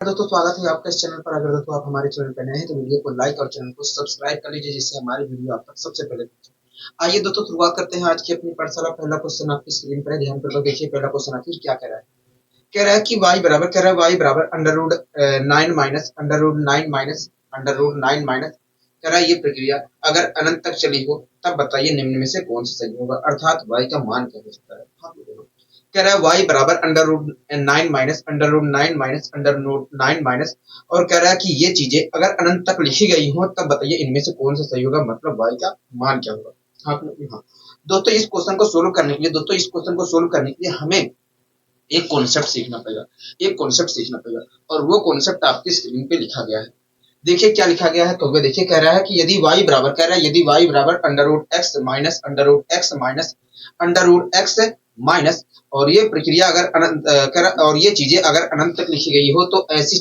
दोस्तों स्वागत है आपका इस चैनल पर। अगर दोस्तों आप हमारे चैनल पर नए हैं तो वीडियो को लाइक और चैनल को सब्सक्राइब कर लीजिए, जिससे हमारी वीडियो आप तक सबसे पहले पहुंचे। आइए दोस्तों शुरुआत करते हैं आज की अपनी पाठशाला। पहला क्वेश्चन आपकी स्क्रीन पर है, ध्यानपूर्वक देखिए। पहला क्वेश्चन आखिर क्या कह रहा है? कह रहा है कि y बराबर under root 9 minus under root 9 minus under root 9 minus. कह रहा है ये प्रक्रिया अगर अनंत तक चली हो तब बताइए निम्न में से कौन सा सही होगा, अर्थात y का मान क्या हो सकता है। हाँ, कह रहा है y बराबर under root 9 minus under root 9 minus under root 9 minus, और कह रहा है कि ये चीजें अगर अनंत तक लिखी गई हो तब बताइए इनमें से कौन सा सही होगा, मतलब y का मान क्या होगा। हाँ दोस्तों, इस क्वेश्चन को सोल्व करने के लिए हमें एक कॉन्सेप्ट सीखना पड़ेगा। एक कॉन्सेप्ट सीखना पड़ेगा और वो कॉन्सेप्ट आपकी स्क्रीन पे लिखा गया है। देखिए क्या लिखा गया है, तो देखिए कह रहा है कि यदि y बराबर, कह रहा है यदि y बराबर under root x minus under root x minus under root x minus, और ये प्रक्रिया अगर अनंत और ये चीजें अगर अनंत तक लिखी गई हो तो ऐसी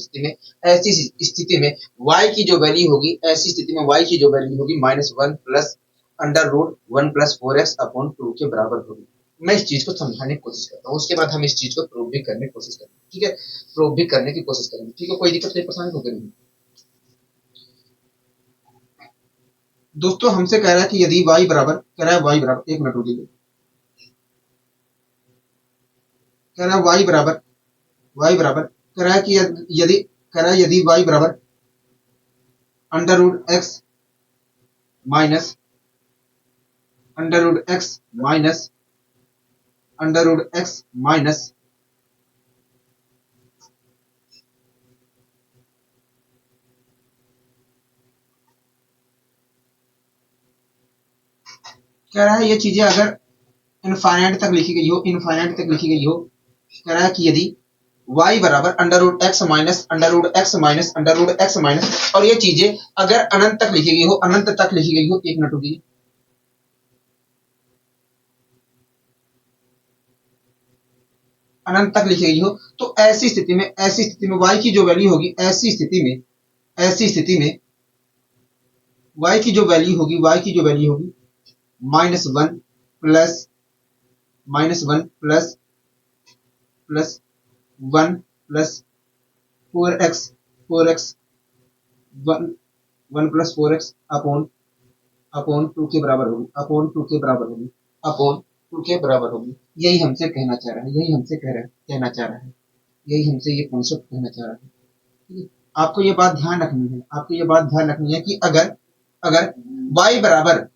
स्थिति में y की जो वैल्यू होगी, ऐसी स्थिति में y की जो वैल्यू होगी -1 plus under root 1 plus 4x upon 2 के बराबर होगी। मैं इस चीज को समझाने की कोशिश करता हूँ, उसके बाद हम इस चीज को प्रूव भी करने की कोशिश करेंगे। ठीक है, प्रूव भी करने की कोशिश करेंगे। ठीक है, कोई दिक्कत नहीं, परेशानी होगी नहीं। दोस्तों हमसे कह रहा है कि यदि y बराबर, कह रहा है y बराबर, एक मिनट रुकिए, कह रहा है y बराबर कह रहा है कि यदि, कह रहा है यदि y बराबर under root x minus under root x minus under root x minus, कह रहा है ये चीजें अगर इनफाइनाइट तक लिखी गई हो, इनफाइनाइट तक लिखी गई हो, कह रहा है कि यदि y बराबर under root x minus under root x minus under root x minus, और ये चीजें अगर अनंत तक लिखी गई हो, अनंत तक लिखी गई हो, एक मिनट रुकिए, अनंत तक लिखी गई हो, तो ऐसी स्थिति में y की जो वैल्यू होगी, ऐसी स्थिति में y की जो वैल्यू होगी, -1 plus -1 plus plus 1 plus 4x 1 plus 4x upon upon 2 के बराबर होगी, अपॉन 2 के बराबर होगी, अपॉन 2 के बराबर होगी। यही हमसे कहना चाह रहा है, यही हमसे कहना चाह रहा है, यही हमसे ये कॉन्सेप्ट कहना चाह रहा है। ठीक है? आपको ये बात ध्यान रखनी है, आपको ये बात ध्यान रखनी है कि अगर अगर y बराबर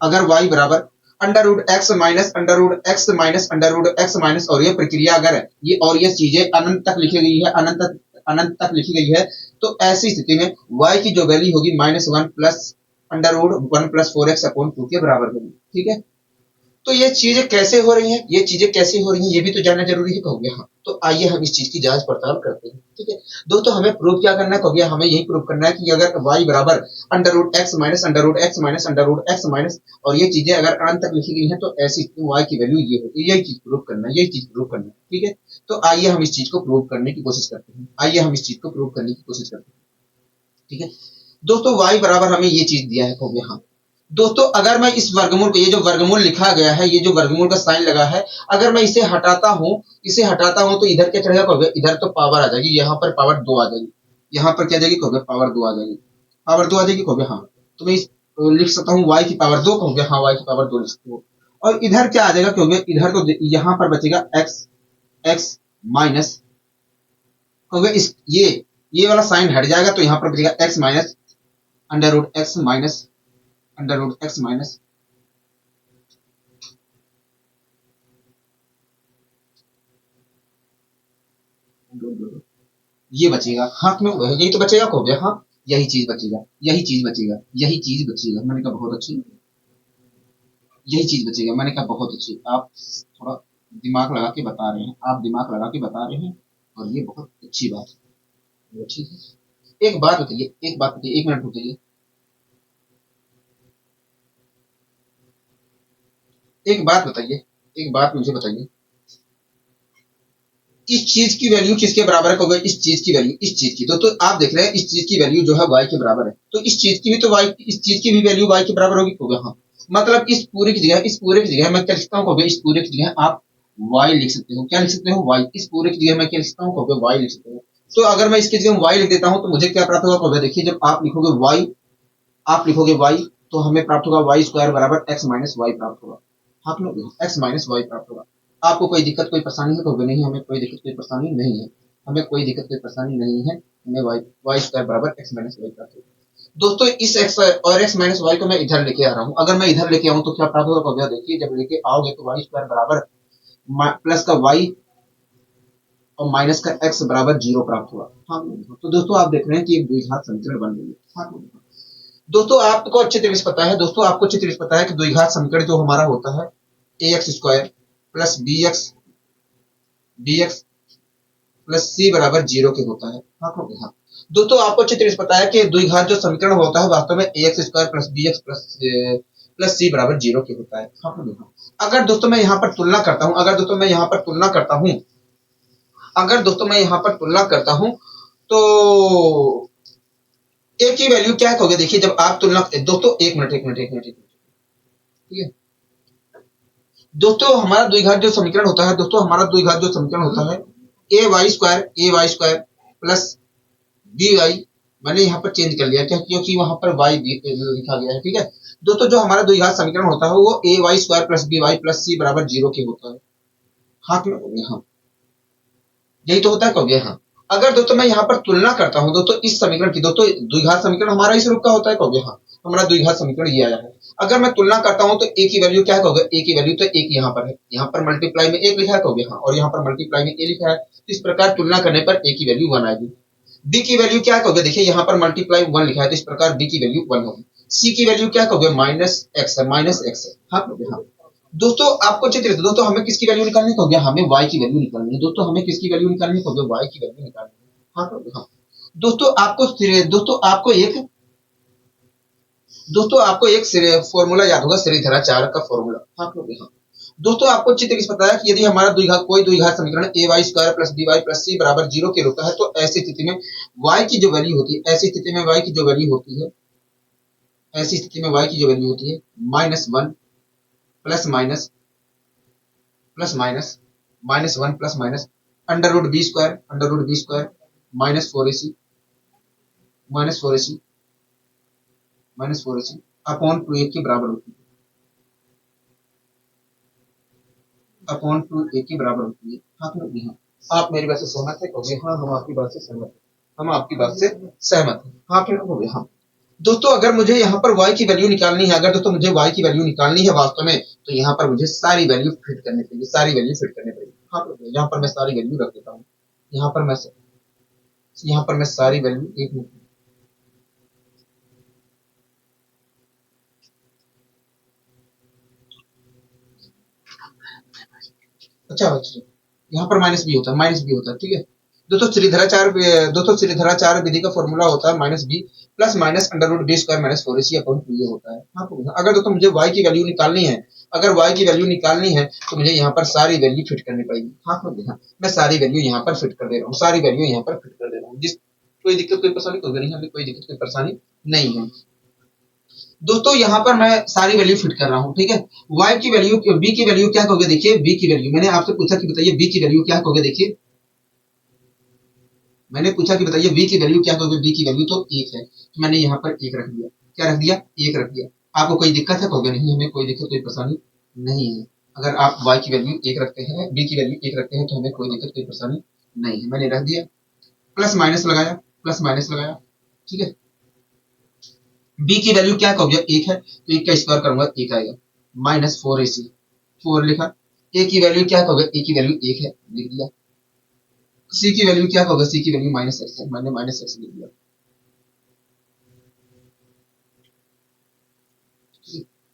अगर y बराबर under root x minus under root x minus under root x minus, और ये प्रक्रिया अगर ये और ये चीजें अनंत तक लिखी गई है, अनंत तक लिखी गई है, तो ऐसी स्थिति में y की जो वैल्यू होगी -1 plus under root 1 plus 4x upon 2 के बराबर होगी। ठीक है, तो ये चीजें कैसे हो रही हैं, ये चीजें कैसे हो रही हैं, ये भी तो जानना जरूरी है। कहोगे हाँ, तो आइए हम इस चीज की जांच पड़ताल करते हैं। ठीक है दोस्तों, हमें प्रूव क्या करना है, कहोगे हमें यही प्रूव करना है कि अगर y बराबर under root x minus under root x minus under root x minus, और ये चीजें अगर अनंत तक लिखी गई हैं तो ऐसी y की वैल्यू ये होगी। यही चीज प्रूव करना है, यही चीज प्रूव करना है। ठीक है, तो आइए हम इस चीज को प्रूव करने की कोशिश करते हैं, आइए हम इस चीज को प्रूव करने की कोशिश करते हैं। ठीक है दोस्तों, y बराबर हमें ये चीज दिया है, कहोगे हाँ। दोस्तों अगर मैं इस वर्गमूल को, ये जो वर्गमूल लिखा गया है, ये जो वर्गमूल का साइन लगा है, अगर मैं इसे हटाता हूं, तो इधर क्या चढ़ेगा, कहोगे इधर तो पावर आ जाएगी, यहाँ पर पावर 2 आ जाएगी, यहाँ पर क्या जाएगी, कहोगे पावर 2 आ जाएगी, पावर 2 आ जाएगी, कहोगे हाँ। तो मैं लिख सकता हूँ y की पावर 2, कहोगे हाँ y की पावर 2 लिख सकते हो। और इधर क्या आ जाएगा, कहोगे इधर तो यहाँ पर बचेगा x माइनस, कहोगे इस ये वाला साइन हट जाएगा तो यहाँ पर बचेगा x minus under root x minus under root x minus, ये बचेगा। हाँ तुम्हें यही तो बचेगा, कहोगे हाँ यही चीज बचेगा, यही चीज बचेगा, यही चीज बचेगा। मैंने कहा बहुत अच्छी, यही चीज बचेगा। मैंने कहा बहुत अच्छी, आप थोड़ा दिमाग लगा के बता रहे हैं, आप दिमाग लगा के बता रहे हैं, और ये बहुत अच्छी बात है। ठीक है, एक बात बताइए, एक मिनट रुकिए, एक बात बताइए, एक बात मुझे बताइए, इस चीज की वैल्यू किसके बराबर है, कहोगे इस चीज की वैल्यू, इस चीज की। तो आप देख रहे हैं इस चीज की वैल्यू जो है y के बराबर है, तो इस चीज की भी तो y, इस चीज की भी वैल्यू y के बराबर होगी, कहोगे हाँ। मतलब इस पूरे की जगह मैं क्या लिखता हूँ, कहोगे इस पूरे की जगह आप y लिख सकते हो। क्या लिख सकते हो? y। इस पूरे की जगह मैं क्या लिख सकता हूँ? कहोगे y लिख सकते हो। तो अगर मैं इसकी जगह y लिख देता हूँ तो मुझे क्या प्राप्त होगा? कहोगे देखिए जब आप लिखोगे y, आप लिखोगे y, तो हमें प्राप्त होगा वाई स्क्वायर बराबर x माइनस वाई प्राप्त होगा। हाँ x माइनस वाई प्राप्त होगा। आपको कोई दिक्कत कोई परेशानी है? कहोगे नहीं, हमें कोई दिक्कत कोई परेशानी नहीं है, हमें कोई दिक्कत कोई परेशानी नहीं है, हमें वाई स्क्वायर बराबर x माइनस वाई प्राप्त होगा। दोस्तों इस x और x माइनस वाई को मैं इधर लेके आ रहा हूँ। अगर मैं इधर लेके आऊँ तो क्या प्राप्त होगा? कहोगे देखिए जब लेके आओगे तो वाई स्क्वायर बराबर प्लस का y और माइनस का x बराबर 0 प्राप्त हुआ। हाँ तो दोस्तों आप देख रहे हैं कि एक द्विघात समीकरण बन गई है। हाँ दोस्तों आपको अच्छे तरीके से पता है, दोस्तों आपको अच्छे तरीके से पता है कि द्विघात समीकरण जो हमारा होता है a x square plus b x plus c बराबर 0 के होता है। हाँ दोस्तों आपको अच्छे तरीके से पता है कि द्विघात जो समीकरण होता है वास्तव में a x square plus b x plus c बराबर 0 के होता है। अगर दोस्तों मैं यहाँ पर तुलना करता हूँ, अगर दोस्तों मैं यहाँ पर तुलना करता हूँ, अगर दोस्तों मैं यहाँ पर तुलना करता हूँ तो ए की वैल्यू क्या कहोगे? देखिए जब आप तुलना, दोस्तों एक मिनट ठीक है दोस्तों, हमारा द्विघात जो समीकरण होता है, दोस्तों हमारा द्विघात जो समीकरण होता है a y square plus b y, मैंने यहाँ पर चेंज कर लिया क्या, क्योंकि वहां पर वाई लिखा गया है। ठीक है दोस्तों, जो हमारा द्विघात समीकरण होता है वो a y square plus b y plus c बराबर 0 के होता है। हाँ हाँ यही तो होता है। कहोगे हाँ। अगर दोस्तों मैं यहाँ पर तुलना करता हूँ दोस्तों इस समीकरण की, दोस्तों द्विघात समीकरण हमारा इस रूप का होता है। कहोगे हाँ, हमारा द्विघात समीकरण ये आया है। अगर मैं तुलना करता हूँ तो ए की वैल्यू क्या है? कहोगे ए की वैल्यू तो एक यहाँ पर है, यहाँ पर मल्टीप्लाई में एक लिखा है। कहोगे हाँ, और यहाँ पर मल्टीप्लाई में ए लिखा है। तो इस प्रकार तुलना करने पर ए की वैल्यू 1 आएगी। बी की वैल्यू क्या है? कहोगे देखिए यहाँ पर मल्टीप्लाई 1 लिखा है, तो इस प्रकार बी की वैल्यू 1 होगी। सी की वैल्यू क्या कहोगे? माइनस एक्स है, हाँ हाँ दोस्तों आपको चित्र, दोस्तों हमें किसकी वैल्यू निकालनी है? हमें y की वैल्यू निकालनी है। दोस्तों हमें किसकी वैल्यू निकालनी है? y की वैल्यू निकालनी है। हाँ दोस्तों आपको एक फॉर्मूला याद होगा, श्रीधराचार्य का फॉर्मूला। हाँ दोस्तों आपको अच्छी तरीके से पता है कि यदि हमारा कोई द्विघात समीकरण a y square plus b y plus c बराबर 0 के होता है तो ऐसी स्थिति में y की जो वैल्यू होती है, ऐसी स्थिति में y की जो वैल्यू होती है, ऐसी स्थिति में y की जो वैल्यू होती है -1 plus minus -1 plus minus under root b square minus four a c upon 2a के बराबर होती है, अपॉन 2a के बराबर होती है। हाँ हाँ आप मेरी बात से सहमत है? कहोगे हाँ हम आपकी बात से सहमत है, हम आपकी बात से सहमत है। हाँ क्यों कहोगे हाँ। दोस्तों अगर मुझे यहाँ पर y की वैल्यू निकालनी है, अगर दोस्तों मुझे y की वैल्यू निकालनी है वास्तव में, तो यहाँ पर मुझे सारी वैल्यू फिट करनी पड़ेगी, सारी वैल्यू फिट करनी पड़ेगी। हाँ यहाँ पर मैं सारी वैल्यू रख देता हूँ, यहाँ पर मैं सारी वैल्यू एक मिनट, अच्छा यहाँ पर माइनस बी होता है। ठीक है दोस्तों श्रीधराचार्य विधि का फॉर्मूला होता है minus b plus minus under root b square minus 4ac upon 2a होता है। हाँ अगर दोस्तों मुझे y की वैल्यू निकालनी है, अगर y की वैल्यू निकालनी है तो मुझे यहाँ पर सारी वैल्यू फिट करनी पड़ेगी। हाँ मैं सारी वैल्यू यहाँ पर फिट कर दे रहा हूँ, सारी वैल्यू यहाँ पर फिट कर दे रहा हूँ। जिस कोई दिक्कत कोई परेशानी तो नहीं, हमें कोई दिक्कत कोई परेशानी नहीं है। दोस्तों यहाँ पर मैं सारी वैल्यू फिट कर रहा हूँ। ठीक है y की वैल्यू, b की वैल्यू क्या कहोगे? देखिए b की वैल्यू मैंने आपसे पूछा कि बताइए b की वैल्यू क्या कहोगे? देखिए मैंने पूछा कि बताइए v की वैल्यू क्या कहोगे? v की वैल्यू तो 1 है, तो मैंने यहाँ पर 1 रख दिया। क्या रख दिया? 1 रख दिया। आपको कोई दिक्कत है? कहोगे नहीं, हमें कोई दिक्कत कोई परेशानी नहीं है। अगर आप y की वैल्यू 1 रखते हैं, b की वैल्यू 1 रखते हैं तो हमें कोई दिक्कत कोई परेशानी नहीं है। मैंने रख दिया, प्लस माइनस लगाया। ठीक है b की वैल्यू क्या कहोगे? 1 है तो 1 का स्क्वायर करूंगा 1 आएगा, माइनस 4ac 4 लिखा। a की वैल्यू क्या कहोगे? a की वैल्यू 1 है, लिख दिया। c की वैल्यू क्या कहोगे? c की वैल्यू माइनस एक्स है, मैंने माइनस एक्स लिख दिया।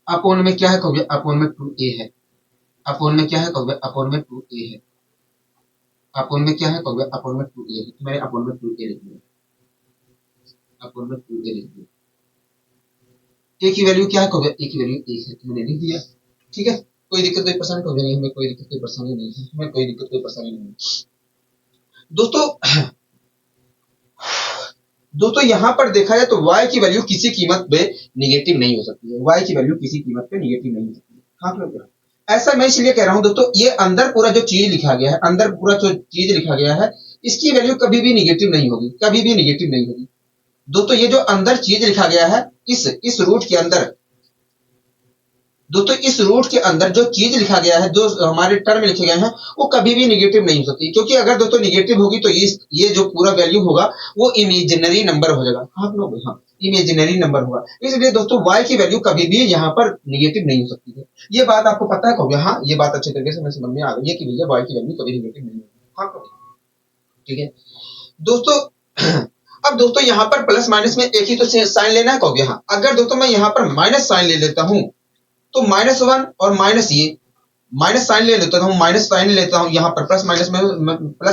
अपोन में क्या है कहोगे? अपोन में 2a है, अपोन में क्या है कहोगे? अपोन में 2a है, अपोन में क्या है कहोगे? अपोन में 2a है, मैंने अपोन में 2a लिख दिया, अपोन में 2a लिख दिया। a की वैल्यू क्या है कहोगे? a की वैल्यू 1 है, तो मैंने लिख दिया। ठीक है कोई दिक्कत कोई परेशानी कहोगे नहीं, हमें कोई दिक्कत कोई परेशानी नहीं है, हमें कोई दिक्कत कोई परेशानी नहीं है। दोस्तों यहाँ पर देखा जाए तो y की वैल्यू किसी कीमत पे निगेटिव नहीं हो सकती है, y की वैल्यू किसी कीमत पे निगेटिव नहीं हो सकती है। हाँ ऐसा मैं इसलिए कह रहा हूं दोस्तों, ये अंदर पूरा जो चीज लिखा गया है, अंदर पूरा जो चीज लिखा गया है, इसकी वैल्यू कभी भी निगेटिव नहीं होगी, कभी भी निगेटिव नहीं होगी दोस्तों। ये जो अंदर चीज लिखा गया है, इस रूट के अंदर दोस्तों, इस रूट के अंदर जो चीज लिखा गया है, जो हमारे टर्म लिखे गए हैं, वो कभी भी निगेटिव नहीं हो सकती, क्योंकि अगर दोस्तों निगेटिव होगी तो ये जो पूरा वैल्यू होगा वो इमेजिनरी नंबर हो जाएगा। आप लोग, हाँ, इमेजिनरी नंबर होगा। इसलिए दोस्तों y की वैल्यू कभी भी यहाँ पर निगेटिव नहीं हो सकती है। ये बात आपको पता है कहोगे, हाँ ये बात अच्छे तरीके से मैं समझ में आ गई है कि भैया y की वैल्यू कभी निगेटिव नहीं होगी। हाँ कहोगे, ठीक है दोस्तों। अब दोस्तों यहाँ पर प्लस माइनस में एक ही तो साइन लेना है कहोगे, हाँ। अगर दोस्तों मैं यहाँ पर माइनस साइन ले लेता हूँ तो -1 और माइनस ये माइनस साइन ले लेता हूँ, माइनस साइन ले लेता हूँ यहाँ पर प्लस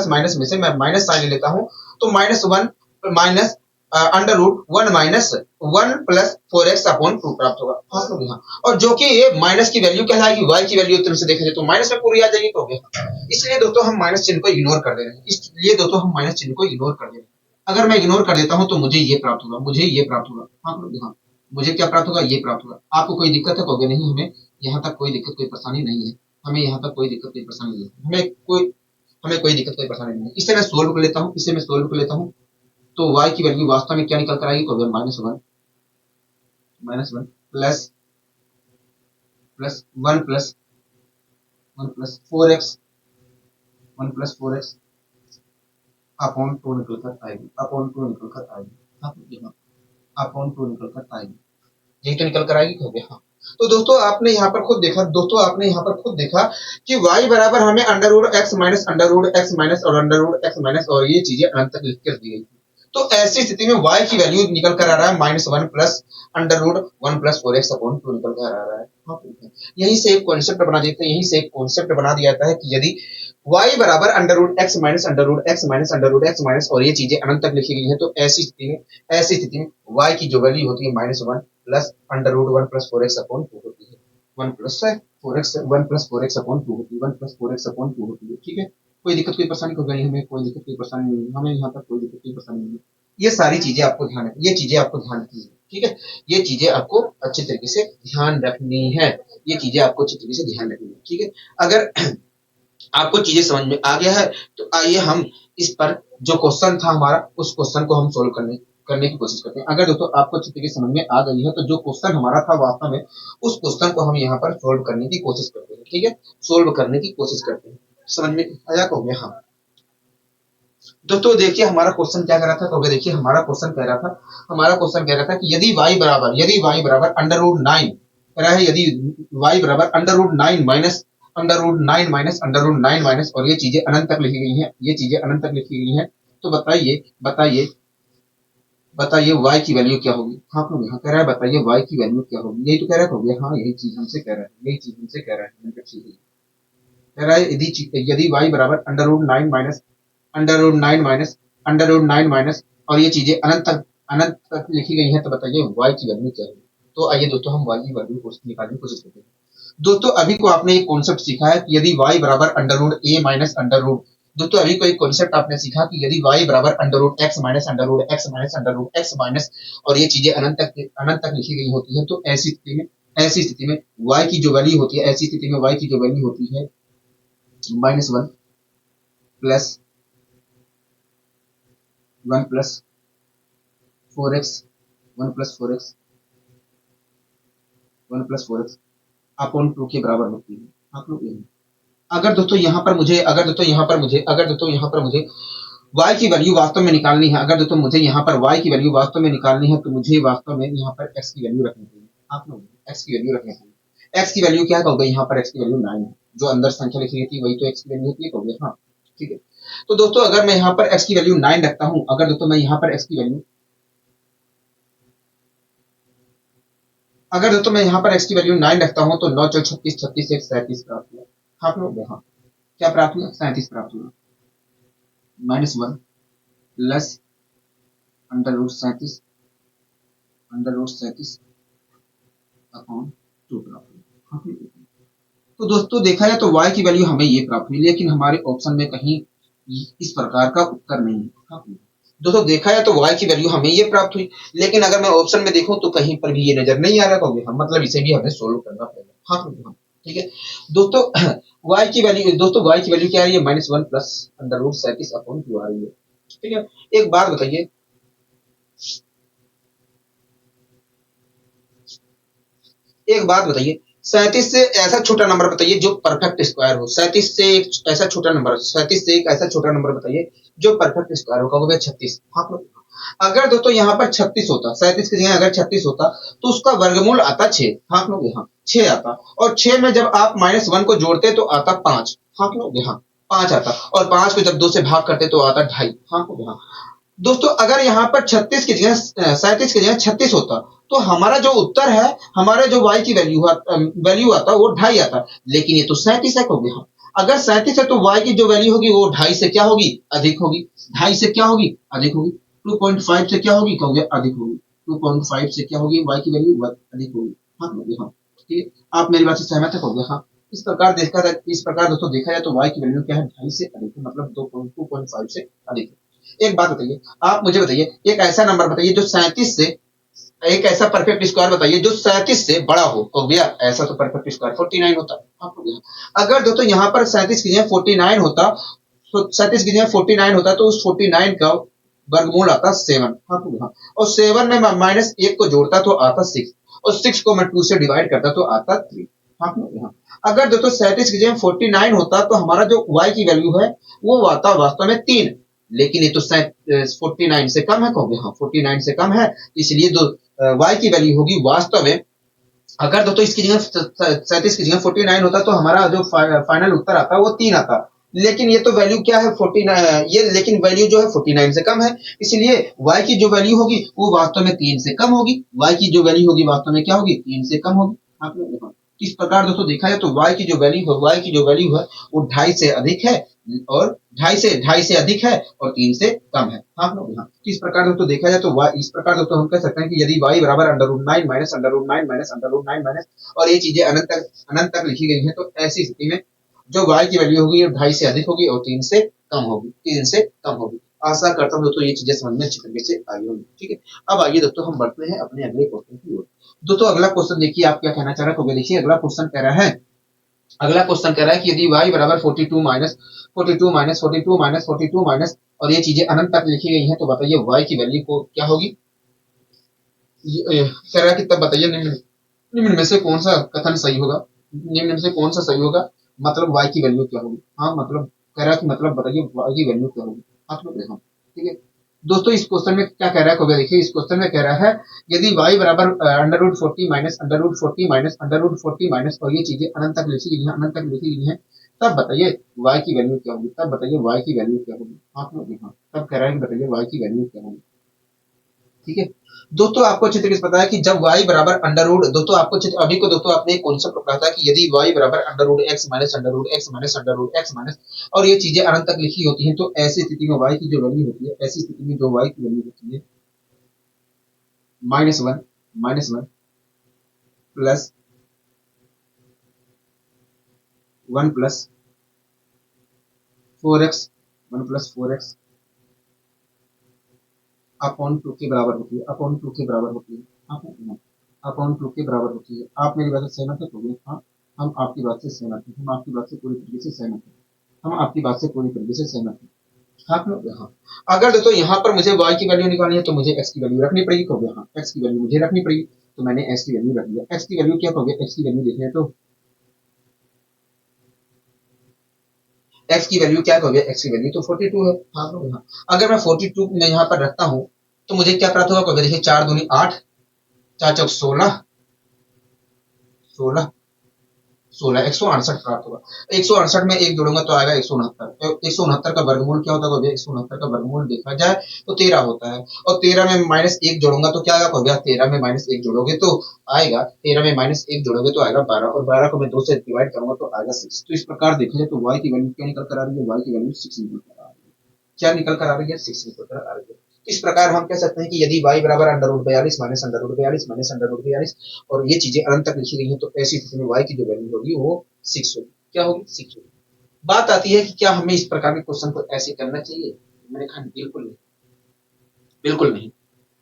माइनस में से मैं माइनस साइन ले लेता हूँ, तो -1 minus under root 1 minus 1 plus 4x upon 2 प्राप्त होगा। हाँ तो यहाँ, और जो कि ये माइनस की वैल्यू कहलाएगी, y की वैल्यू तरफ से देखा जाए तो माइनस में पूरी आ जाएगी, तो हो गया। इसलिए दोस्तों हम माइनस चिन्ह को इग्नोर कर दे रहे हैं, इसलिए दोस्तों हम माइनस चिन्ह को इग्नोर कर दे रहे हैं। अगर मैं इग्नोर कर देता हूँ तो मुझे ये प्राप्त होगा, मुझे ये प्राप्त होगा। हाँ, मुझे क्या प्राप्त होगा, ये प्राप्त होगा। आपको कोई दिक्कत है कहोगे, नहीं हमें यहाँ तक कोई दिक्कत कोई परेशानी नहीं है, हमें यहाँ तक कोई दिक्कत कोई परेशानी नहीं है, हमें कोई दिक्कत कोई परेशानी नहीं है। इसे मैं सोल्व कर लेता हूँ, इसे मैं सोल्व कर लेता हूँ, तो y की वैल्यू वास्तव में क्या निकल कर आएगी कहोगे, -1 प्लस 1 प्लस 4x अपॉन 2 निकल कर आएगी, अपॉन 2 निकल कर आएगी, अपॉन 2 निकल कर आएगी, यही तो निकल कर आएगी कहोगे, हाँ। तो दोस्तों आपने यहाँ पर खुद देखा, कि y बराबर हमें अंडर रूट x माइनस और अंडर रूट x माइनस और ये चीजें अनंत तक लिख कर दी गई। तो ऐसी स्थिति में y की वैल्यू निकल कर आ रहा है -1 plus under root 1 plus 4x upon 2 निकल कर आ रहा है। हाँ, यहीं से एक कॉन्सेप्ट बना देते हैं, यहीं से एक कॉन्सेप्ट बना दिया जाता है कि यदि y बराबर under root x minus under root x minus और ये चीजें अनंत तक लिखी गई हैं, तो ऐसी स्थिति में y की जो वैल्यू होती है -1 plus under root 1 plus 4x upon 2 होती है, 1 प्लस 4x अपॉन 2 होती है, 1 प्लस 4x अपॉन 2 होती है, ठीक है। कोई दिक्कत कोई परेशानी होगी, हमें कोई दिक्कत कोई परेशानी नहीं है, हमें यहाँ पर कोई दिक्कत कोई परेशानी नहीं है। ये सारी चीजें आपको ध्यान रखनी, ये चीजें आपको ध्यान रखनी है, ठीक है। ये चीजें आपको अच्छे तरीके से ध्यान रखनी है, ये चीजें आपको अच्छे तरीके से ध्यान रखनी है, ठीक है। अगर आपको चीजें समझ में आ गया है तो आइए हम इस पर जो क्वेश्चन था हमारा, उस क्वेश्चन को हम सोल्व करने की कोशिश करते हैं। अगर दोस्तों आपको अच्छी तरीके से समझ में आ गई है तो जो क्वेश्चन हमारा था वास्तव में, उस क्वेश्चन को हम यहाँ पर सोल्व करने की कोशिश करते हैं, ठीक है। सोल्व करने की कोशिश करते हैं, समझ में आया कहोगे, हाँ। दोस्तों देखिए हमारा क्वेश्चन क्या कह रहा था, कहोगे देखिए हमारा क्वेश्चन कह रहा था कि यदि y बराबर अंडर रूट 9 कह रहा है, यदि y बराबर under root 9 minus under root 9 minus और ये चीजें अनंत तक लिखी गई हैं, ये चीजें अनंत तक लिखी गई हैं, तो बताइए y की वैल्यू क्या होगी। हाँ आप लोग यहाँ कह रहा है बताइए y की वैल्यू क्या होगी, यही तो कह रहा है कहोगे, हाँ यही चीज हमसे कह रहा है, यही चीज हमसे कह रहा है, ठीक है। कह रहा है यदि y बराबर अंडर रूट 9 माइनस और ये चीजें अनंत तक लिखी गई हैं, तो बताइए y की वैल्यू क्या है। तो आइए दोस्तों हम y की वैल्यू निकालने की कोशिश करते हैं। दोस्तों अभी को आपने एक कॉन्सेप्ट सीखा है कि यदि y बराबर under root a minus under root, दोस्तों अभी को एक कॉन्सेप्ट आपने सीखा कि यदि y बराबर अंडर रूट x माइनस और ये चीजें अनंत तक लिखी गई होती है, तो ऐसी स्थिति में y की जो वैल्यू होती है, ऐसी स्थिति में y की जो वैल्यू होती है -1 प्लस 1 प्लस 4x अपॉन 2 के बराबर होती है। आप लोग अगर दोस्तों यहाँ पर मुझे y की वैल्यू वास्तव में निकालनी है, अगर दोस्तों मुझे यहाँ पर y की वैल्यू वास्तव में निकालनी है, तो मुझे वास्तव में यहाँ पर x की वैल्यू रखनी चाहिए। आप लोग x की वैल्यू रखनी चाहिए। x की वैल्यू क्या है, यहाँ पर x की वैल्यू 9 है, जो अंदर संख्या लिखी गई थी वही तो x की वैल्यू होती है, कहोगे हाँ, ठीक है। तो दोस्तों अगर मैं यहाँ पर x की वैल्यू 9 रखता हूँ, अगर दोस्तों मैं यहाँ पर x की वैल्यू 9 रखता हूँ, तो 9 4 36 36 1 37 प्राप्त हुआ। हाँ आप लोग हाँ, क्या प्राप्त हुआ, 37 प्राप्त हुआ, -1 प्लस अंडर रूट 37 अपॉन 2 प्राप्त हुआ। तो दोस्तों देखा जाए तो y की वैल्यू हमें ये प्राप्त हुई, लेकिन हमारे ऑप्शन में कहीं इस प्रकार का उत्तर नहीं है। दोस्तों देखा जाए तो y की वैल्यू हमें ये प्राप्त हुई, लेकिन अगर मैं ऑप्शन में देखूं तो कहीं पर भी ये नजर नहीं आ रहा, कहोगे हम, मतलब इसे भी हमें सोल्व करना पड़ेगा। हाँ ठीक है दोस्तों। y की वैल्यू क्या आ रही है, -1 प्लस अंडर रूट 37/2 आ रही है। ठीक है, एक बात बताइए, एक बात बताइए, 37 से ऐसा छोटा नंबर बताइए जो परफेक्ट स्क्वायर हो। 37 से एक ऐसा छोटा नंबर, 37 से एक ऐसा छोटा नंबर बताइए जो परफेक्ट स्क्वायर हो। कहोगे 36। हाँ, अगर दोस्तों यहाँ पर 36 होता, 37 की जगह अगर 36 होता तो उसका वर्गमूल आता 6। हाँ लोगे, हाँ 6 आता। और 6 में जब आप -1 को जोड़ते तो आता 5। हाँ लोगे, हाँ 5 आता। और 5 को जब 2 से भाग करते तो आता 2.5। हाँ लोगे, हाँ दोस्तों। अगर यहाँ पर 36 की जगह 37 की जगह 36 होता तो हमारा जो उत्तर है, हमारे जो y की वैल्यू आता वो 2.5 आता। लेकिन ये तो 37 है, कहोगे हाँ। अगर 37 है तो y की जो वैल्यू होगी वो 2.5 से क्या होगी, अधिक होगी। 2.5 से क्या होगी, अधिक होगी। 2.5 से क्या होगी, कहोगे अधिक होगी। 2.5 से क्या होगी, y की वैल्यू अधिक होगी। हाँ कहोगे हाँ। ठीक है, आप मेरी बात से सहमत है, कहोगे हाँ। इस प्रकार दोस्तों देखा जाए तो y की वैल्यू क्या है, 2.5 से अधिक है, मतलब 2.5 से अधिक है। एक बात बताइए, आप मुझे बताइए एक ऐसा नंबर बताइए जो 37 से, एक ऐसा परफेक्ट स्क्वायर बताइए जो 37 से बड़ा हो गया। ऐसा तो परफेक्ट स्क्वायर 49 होता। आप हो गया। अगर दोस्तों यहाँ पर 37 की जगह 49 होता, तो 37 की जगह 49 होता तो उस 49 का वर्गमूल आता 7। हाँ तो हाँ। और 7 में -1 को जोड़ता तो आता 6। और 6 को मैं 2 से डिवाइड करता तो आता 3। हाँ तो हाँ। अगर दोस्तों 37 की जगह 49 होता तो हमारा जो y की वैल्यू है वो आता वास्तव में 3। लेकिन ये तो 49 से कम है, कहोगे हाँ 49 से कम है, इसलिए y की वैल्यू होगी वास्तव में। अगर दोस्तों इसकी जगह 37 की जगह 49 होता तो हमारा जो फाइनल उत्तर आता वो 3 आता। लेकिन ये तो वैल्यू क्या है 49, ये लेकिन वैल्यू जो है 49 से कम है, इसलिए y की जो वैल्यू होगी वो वास्तव में 3 से कम होगी। y की जो वैल्यू होगी वास्तव में क्या होगी, 3 से कम होगी। आप लोग देखो, इस प्रकार दोस्तों देखा जाए तो y की जो वैल्यू है वो 2.5 से अधिक है, और 2.5 से अधिक है और 3 से कम है। हाँ लोग, हाँ इस प्रकार दोस्तों देखा जाए तो इस प्रकार दोस्तों हम कह सकते हैं कि यदि y बराबर √9 माइनस √9 माइनस √9 माइनस, और ये चीजें अनंत तक लिखी गई हैं, तो ऐसी स्थिति में जो y की वैल्यू होगी 2.5 से अधिक होगी और 3 से कम होगी, 3 से कम होगी। आशा करता हूँ दोस्तों ये चीजें समझ में अच्छी तरीके से आई होंगी। ठीक है, अब आइए दोस्तों हम बढ़ते हैं अपने अगले क्वेश्चन की ओर। दोस्तों अगला क्वेश्चन देखिए, आप क्या कहना चाह रहे हो। देखिए अगला क्वेश्चन कह रहा है कि यदि y बराबर 42 माइनस 42 माइनस 42 माइनस 42 माइनस, और ये चीजें अनंत तक लिखी गई हैं, तो बताइए y की वैल्यू को क्या होगी। कह रहा है कि तब बताइए निम्न में से कौन सा कथन सही होगा, निम्न में से कौन सा सही होगा, मतलब y की वैल्यू क्या होगी। हाँ मतलब कह रहा है कि मतलब बताइए y की वैल्यू क्या होगी। आप लोग देखो, ठीक है दोस्तों। इस क्वेश्चन में क्या कह रहा है, देखिए इस क्वेश्चन में कह रहा है यदि y बराबर √40 माइनस √40 माइनस √40 माइनस, और ये चीजें अनंत तक लिखी गई हैं, अनंत तक लिखी गई हैं, तब बताइए y की वैल्यू क्या होगी, तब बताइए y की वैल्यू क्या होगी। आप लोग देखो, तब कह रहा है कि बताइए y की वैल्यू क्या होगी। ठीक है दोस्तों, आपको अच्छे तरीके से पता है कि जब y बराबर अंडर रूट, दोस्तों आपको अभी को दोस्तों आपने एक कॉन्सेप्ट पढ़ा था कि यदि y बराबर √x minus √x minus √x minus, और ये चीजें अनंत तक लिखी होती हैं, तो ऐसी स्थिति में y की जो वैल्यू होती है, ऐसी स्थिति में जो y की वैल्यू होती है -1 plus 1 plus 4x 1 plus 4x upon 2 के बराबर होती है, अपॉन 2 के बराबर होती है, अपॉन 2 के बराबर होती है। आप मेरी बात से सहमत है, तो हाँ हम आपकी बात से सहमत हैं, हम आपकी बात से पूरी तरीके से सहमत हैं, हम आपकी बात से पूरी तरीके से सहमत हैं। हाँ लोग, हाँ अगर दोस्तों यहाँ पर मुझे y की वैल्यू निकालनी है तो मुझे x की वैल्यू रखनी पड़ेगी, कहोगे हाँ x की वैल्यू मुझे रखनी पड़ेगी, तो मैंने x की वैल्यू रख दिया। x की वैल्यू क्या, कहोगे x की वैल्यू देखने तो x की वैल्यू क्या, कहोगे x की वैल्यू तो 42 है। हाँ लोग, हाँ अगर मैं 42 में यहाँ पर रखता हूँ तो मुझे क्या प्राप्त होगा, कहोगे देखिए 4 दूनी 8, 4 चौक 16, 16 16 168 प्राप्त होगा। 168 में एक जोड़ूंगा तो आएगा 169। 169 का वर्गमूल क्या होता है, 169 का वर्गमूल देखा जाए तो 13 होता है, और 13 में -1 जोड़ूंगा तो क्या आएगा, 13 में -1 जोड़ोगे तो आएगा, 13 में -1 जोड़ोगे तो आएगा 12, और 12 को मैं 2 से डिवाइड करूंगा तो आएगा 6। तो इस प्रकार देखा जाए तो y की वैल्यू क्या निकल कर आ रही है, y की वैल्यू 6 निकल कर आ रही है। क्या निकल कर आ रही है, 6 निकल कर आ रही है। इस प्रकार हम कह सकते हैं कि यदि y बराबर √42 माइनस √42 माइनस √42, और ये चीजें अनंत तक लिखी गई हैं, तो ऐसी स्थिति में y की जो वैल्यू होगी वो 6 होगी। क्या होगी, 6 होगी। बात आती है कि क्या हमें इस प्रकार के क्वेश्चन को ऐसे करना चाहिए। मैंने कहा बिल्कुल नहीं, बिल्कुल नहीं।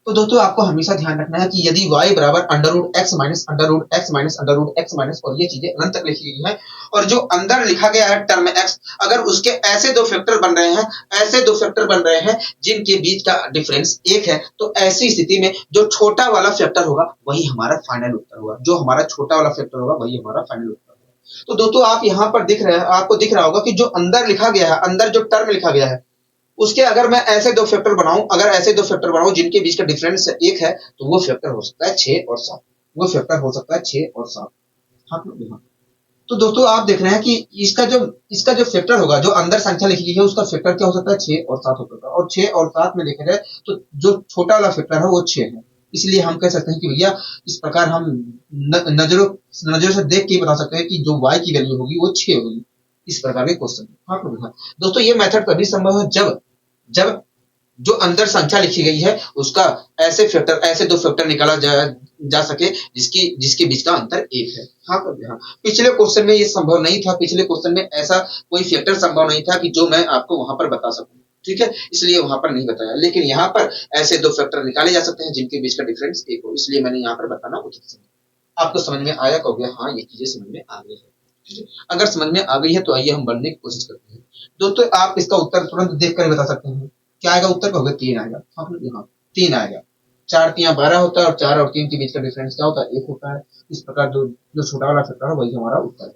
तो दोस्तों आपको हमेशा ध्यान रखना है कि यदि y बराबर under root x minus under root x minus under root x minus और ये चीजें अनंत तक लिखी गई है और जो अंदर लिखा गया है टर्म x, अगर उसके ऐसे दो फैक्टर बन रहे हैं, ऐसे दो फैक्टर बन रहे हैं जिनके बीच का डिफरेंस एक है, तो ऐसी स्थिति में जो छोटा वाला फैक्टर होगा वही हमारा फाइनल उत्तर होगा। जो हमारा छोटा वाला फैक्टर होगा वही हमारा फाइनल उत्तर होगा। तो दोस्तों आप यहाँ पर दिख रहे हैं, आपको दिख रहा होगा कि जो अंदर लिखा गया है, अंदर जो टर्म लिखा गया है उसके अगर मैं ऐसे दो फैक्टर बनाऊं, अगर ऐसे दो फैक्टर बनाऊं जिनके बीच का डिफरेंस एक है, तो वो फैक्टर हो सकता है 6 और 7। वो फैक्टर हो सकता है 6 और 7। हाँ हाँ। तो दोस्तों आप देख रहे हैं कि इसका जो फैक्टर होगा, जो अंदर संख्या लिखी गई है उसका फैक्टर क्या हो सकता है, 6 और 7 हो सकता है। और 6 और 7 में देखा जाए तो जो छोटा वाला फैक्टर है वो 6 है। इसलिए हम कह सकते हैं कि भैया इस प्रकार हम नजरों से देख के बता सकते हैं कि जो y की वैल्यू होगी वो 6 होगी। इस प्रकार के क्वेश्चन। हाँ दोस्तों ये मेथड तभी संभव है जब जब जो अंदर संख्या लिखी गई है उसका ऐसे दो फैक्टर निकाला जा सके जिसकी जिसके बीच का अंतर एक है। हाँ हाँ। पिछले क्वेश्चन में ये संभव नहीं था, पिछले क्वेश्चन में ऐसा कोई फैक्टर संभव नहीं था कि जो मैं आपको वहां पर बता सकूं, ठीक है, इसलिए वहां पर नहीं बताया। लेकिन यहाँ पर ऐसे दो फैक्टर निकाले जा सकते हैं जिनके बीच का डिफरेंस एक हो, इसलिए मैंने यहाँ पर बताना उचित समझा। आपको समझ में आया कहोगे हाँ ये चीजें समझ में आ गई है। अगर समझ में आ गई है तो आइए हम बढ़ने की कोशिश करते हैं। दोस्तों आप इसका उत्तर तुरंत देख कर बता सकते हैं। क्या आएगा उत्तर, कहोगे 3 आएगा। हाँ 3 आएगा। 4 3 12 होता है और 4 और 3 के बीच का डिफरेंस क्या होता है, 1 होता है। इस प्रकार जो छोटा वाला फैक्टर है वही हमारा उत्तर है।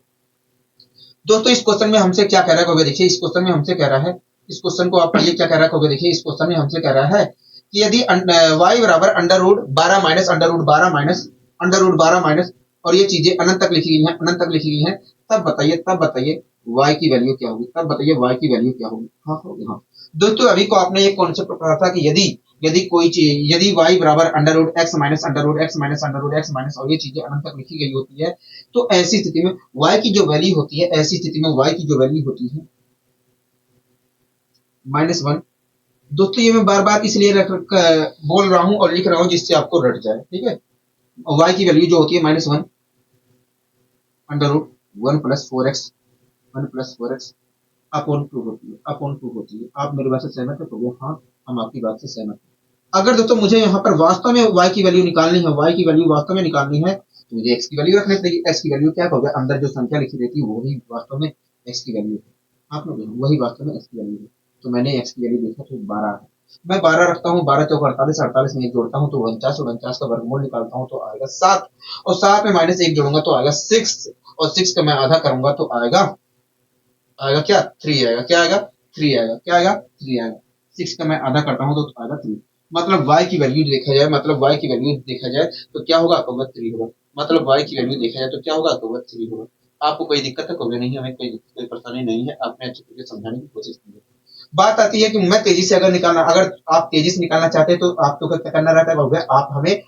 दोस्तों इस क्वेश्चन में हमसे क्या कह रहा है, कहोगे देखिए इस क्वेश्चन में हमसे कह रहा है, इस क्वेश्चन को आप पढ़िए क्या कह रहा है, कहोगे देखिए इस क्वेश्चन में हमसे कह रहा है कि यदि y बराबर under root 12 minus under root 12 minus under root 12 minus और ये चीजें अनंत तक लिखी गई हैं, अनंत तक लिखी गई हैं, तब बताइए y की वैल्यू क्या होगी, तब बताइए y की वैल्यू क्या होगी। हाँ होगी। हाँ दोस्तों अभी को आपने एक कॉन्सेप्ट पढ़ा था कि यदि यदि कोई चीज यदि y बराबर under root x minus under root x minus under root x minus और ये चीजें अनंत तक लिखी गई होती है, तो ऐसी स्थिति में y की जो वैल्यू होती है, ऐसी स्थिति में y की जो वैल्यू होती है -1। दोस्तों ये मैं बार बार इसलिए बोल रहा हूं और लिख रहा हूं जिससे आपको रट जाए, ठीक है। y की वैल्यू जो होती है -1 under root 1 plus 4x 1 plus 4x upon 2 होती है, अपॉन 2 होती है। आप मेरी बात से सहमत है, तो हाँ हम आपकी बात से सहमत हैं। अगर दोस्तों मुझे यहाँ पर वास्तव में y की वैल्यू निकालनी है, y की वैल्यू वास्तव में निकालनी है, तो मुझे x की वैल्यू रखनी पड़ेगी। x की वैल्यू क्या होगा, अंदर जो संख्या लिखी रहती है वही वास्तव में x की वैल्यू है। आप लोग वही वास्तव में x की वैल्यू है। तो मैंने x की वैल्यू देखा तो 12 है। मैं 12 रखता हूँ, 12 चौक 48, 48 में 1 जोड़ता हूँ तो 49 और 49 का वर्गमूल निकालता हूँ तो आएगा 7 और 7 में -1 जोड़ूंगा तो आएगा 6 और 6 का मैं आधा करूंगा तो आएगा आएगा क्या 3 आएगा। क्या आएगा 3 आएगा। क्या आएगा 3 आएगा। 6 का मैं आधा करता हूँ तो आएगा 3। मतलब y की वैल्यू देखा जाए, मतलब y की वैल्यू देखा जाए तो क्या होगा, तो 3 होगा। मतलब y की वैल्यू देखा जाए तो क्या होगा, तो 3 होगा। आपको कोई दिक्कत है, कहोगे नहीं हमें कोई दिक्कत कोई परेशानी नहीं है, आपने अच्छे तरीके से समझाने की कोशिश की है। बात आती है कि मैं तेजी से अगर आप तेजी से निकालना चाहते हैं तो आपको क्या करना रहता है, कहोगे आप हमें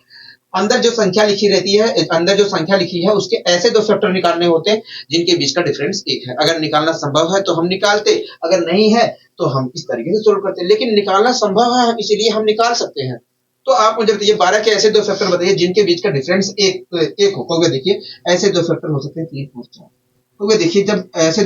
अंदर जो संख्या लिखी रहती है, अंदर जो संख्या लिखी है उसके ऐसे दो फैक्टर निकालने होते हैं जिनके बीच का डिफरेंस एक है। अगर निकालना संभव है तो हम निकालते, अगर नहीं है तो हम इस तरीके से सोल्व करते। लेकिन निकालना संभव है इसीलिए हम निकाल सकते हैं। तो आप मुझे बताइए 12 के ऐसे दो फैक्टर बताइए जिनके बीच का डिफरेंस एक हो। कहोगे देखिए ऐसे दो फैक्टर हो सकते हैं 3 और 4। कहोगे देखिए जब ऐसे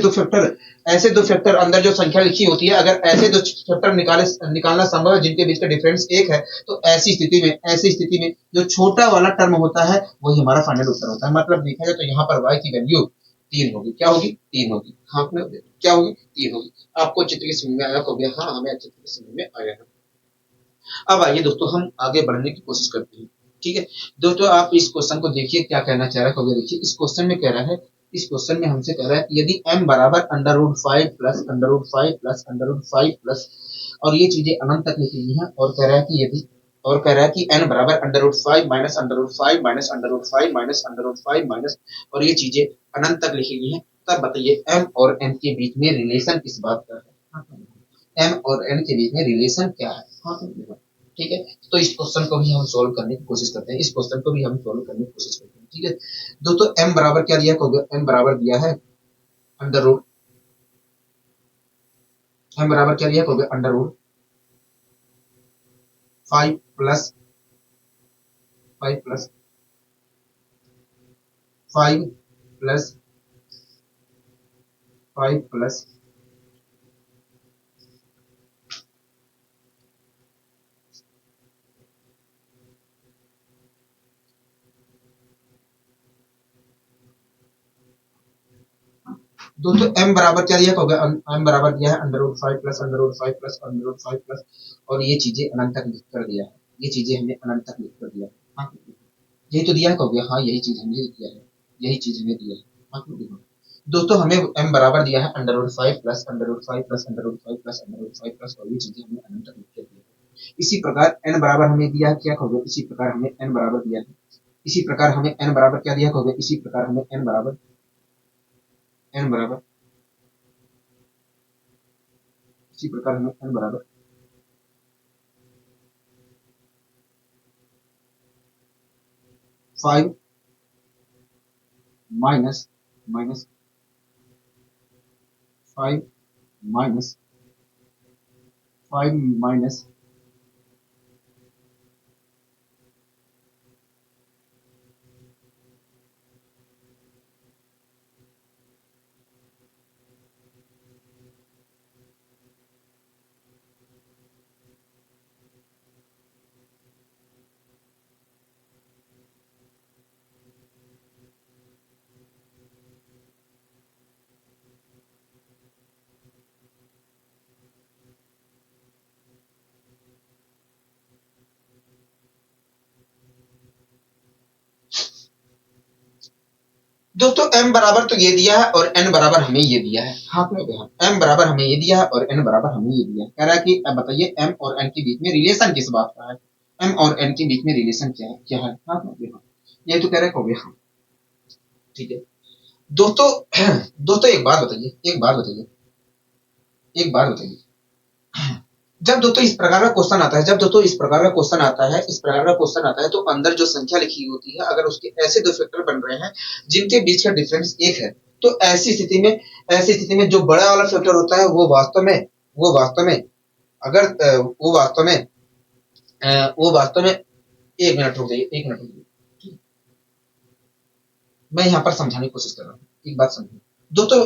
दो फैक्टर अंदर जो संख्या लिखी होती है, अगर ऐसे दो फैक्टर निकालना संभव है जिनके बीच का डिफरेंस एक है, तो ऐसी स्थिति में जो छोटा वाला टर्म होता है वही हमारा फाइनल उत्तर होता है। मतलब देखा जाए तो यहाँ पर y की वैल्यू 3 होगी। क्या होगी, 3 होगी। हाँ क्या होगी, 3 होगी। आपको अच्छी तरीके समझ में आया, कहोगे हाँ हमें अच्छी तरीके समझ में आया है। अब आइए दोस्तों हम आगे बढ़ने की कोशिश करते हैं, ठीक है। दोस्तों आप इस क्वेश्चन को देखिए क्या कहना चाह रहा है, कहोगे देखिए इस क्वेश्चन में कह रहा है, इस क्वेश्चन में हमसे कह रहा है कि यदि m बराबर under root 5 plus under root 5 plus under root 5 plus और ये चीजें अनंत तक लिखी गई हैं और कह रहा है कि यदि और कह रहा है कि n बराबर under root 5 minus under root 5 minus under root 5 minus under root 5 minus और ये चीजें अनंत तक लिखी गई हैं, तब बताइए m और n के बीच में रिलेशन किस बात का है। m और n के बीच में रिलेशन क्या है। हाँ ठीक है। तो इस क्वेश्चन को भी हम सोल्व करने की कोशिश करते हैं, इस क्वेश्चन को भी हम सोल्व करने की कोशिश करते हैं, ठीक है। दोस्तों m बराबर क्या दिया, m बराबर दिया है अंडर रूट, m बराबर क्या दिया, under root 5 plus 5 plus 5 plus 5 plus दोस्तों m बराबर क्या दिया होगा, m बराबर दिया है under root 5 plus under root 5 plus under root 5 plus, और ये चीजें अनंत तक लिख कर दिया है, ये चीजें हमने अनंत तक लिख कर दिया है। हाँ, यही तो दिया है कहोगे, हाँ यही चीज हमने दिया है, यही चीज हमें दिया है। हाँ, देखो दोस्तों हमें m बराबर दिया है under root 5 plus under root 5 plus under root 5 plus under root 5 plus, और ये चीजें हमने अनंत तक लिख कर दिया है। इसी प्रकार n बराबर हमें दिया है क्या कहोगे, इसी प्रकार हमें n बराबर दिया है, इसी प्रकार हमें n बराबर क्या दिया कहोगे, इसी प्रकार हमें n बराबर इसी प्रकार हमें n बराबर 5 माइनस माइनस 5 माइनस 5 माइनस दोस्तों m बराबर तो ये दिया है और n बराबर हमें ये दिया है। हाँ m बराबर हमें ये दिया है और n बराबर हमें ये दिया है। कह रहा है कि अब बताइए m और n के बीच में रिलेशन किस बात का है, m और n के बीच में रिलेशन क्या है, क्या है। हाँ ये तो कह रहे हो गया। हाँ ठीक है दोस्तों, दोस्तों एक बात बताइए, एक बात बताइए, एक बात बताइए, जब दोस्तों इस प्रकार का क्वेश्चन आता है, जब दोस्तों इस प्रकार का क्वेश्चन आता है, इस प्रकार का क्वेश्चन आता है, तो अंदर जो संख्या लिखी होती है, अगर उसके ऐसे दो फैक्टर बन रहे हैं जिनके बीच का डिफरेंस एक है, तो ऐसी स्थिति में जो बड़ा वाला फैक्टर होता है वो वास्तव में अगर वो वास्तव में, एक मिनट रुक जाइए, एक मिनट रुक जाइए, मैं यहाँ पर समझाने की कोशिश कर रहा हूँ, एक बात समझिए दोस्तों।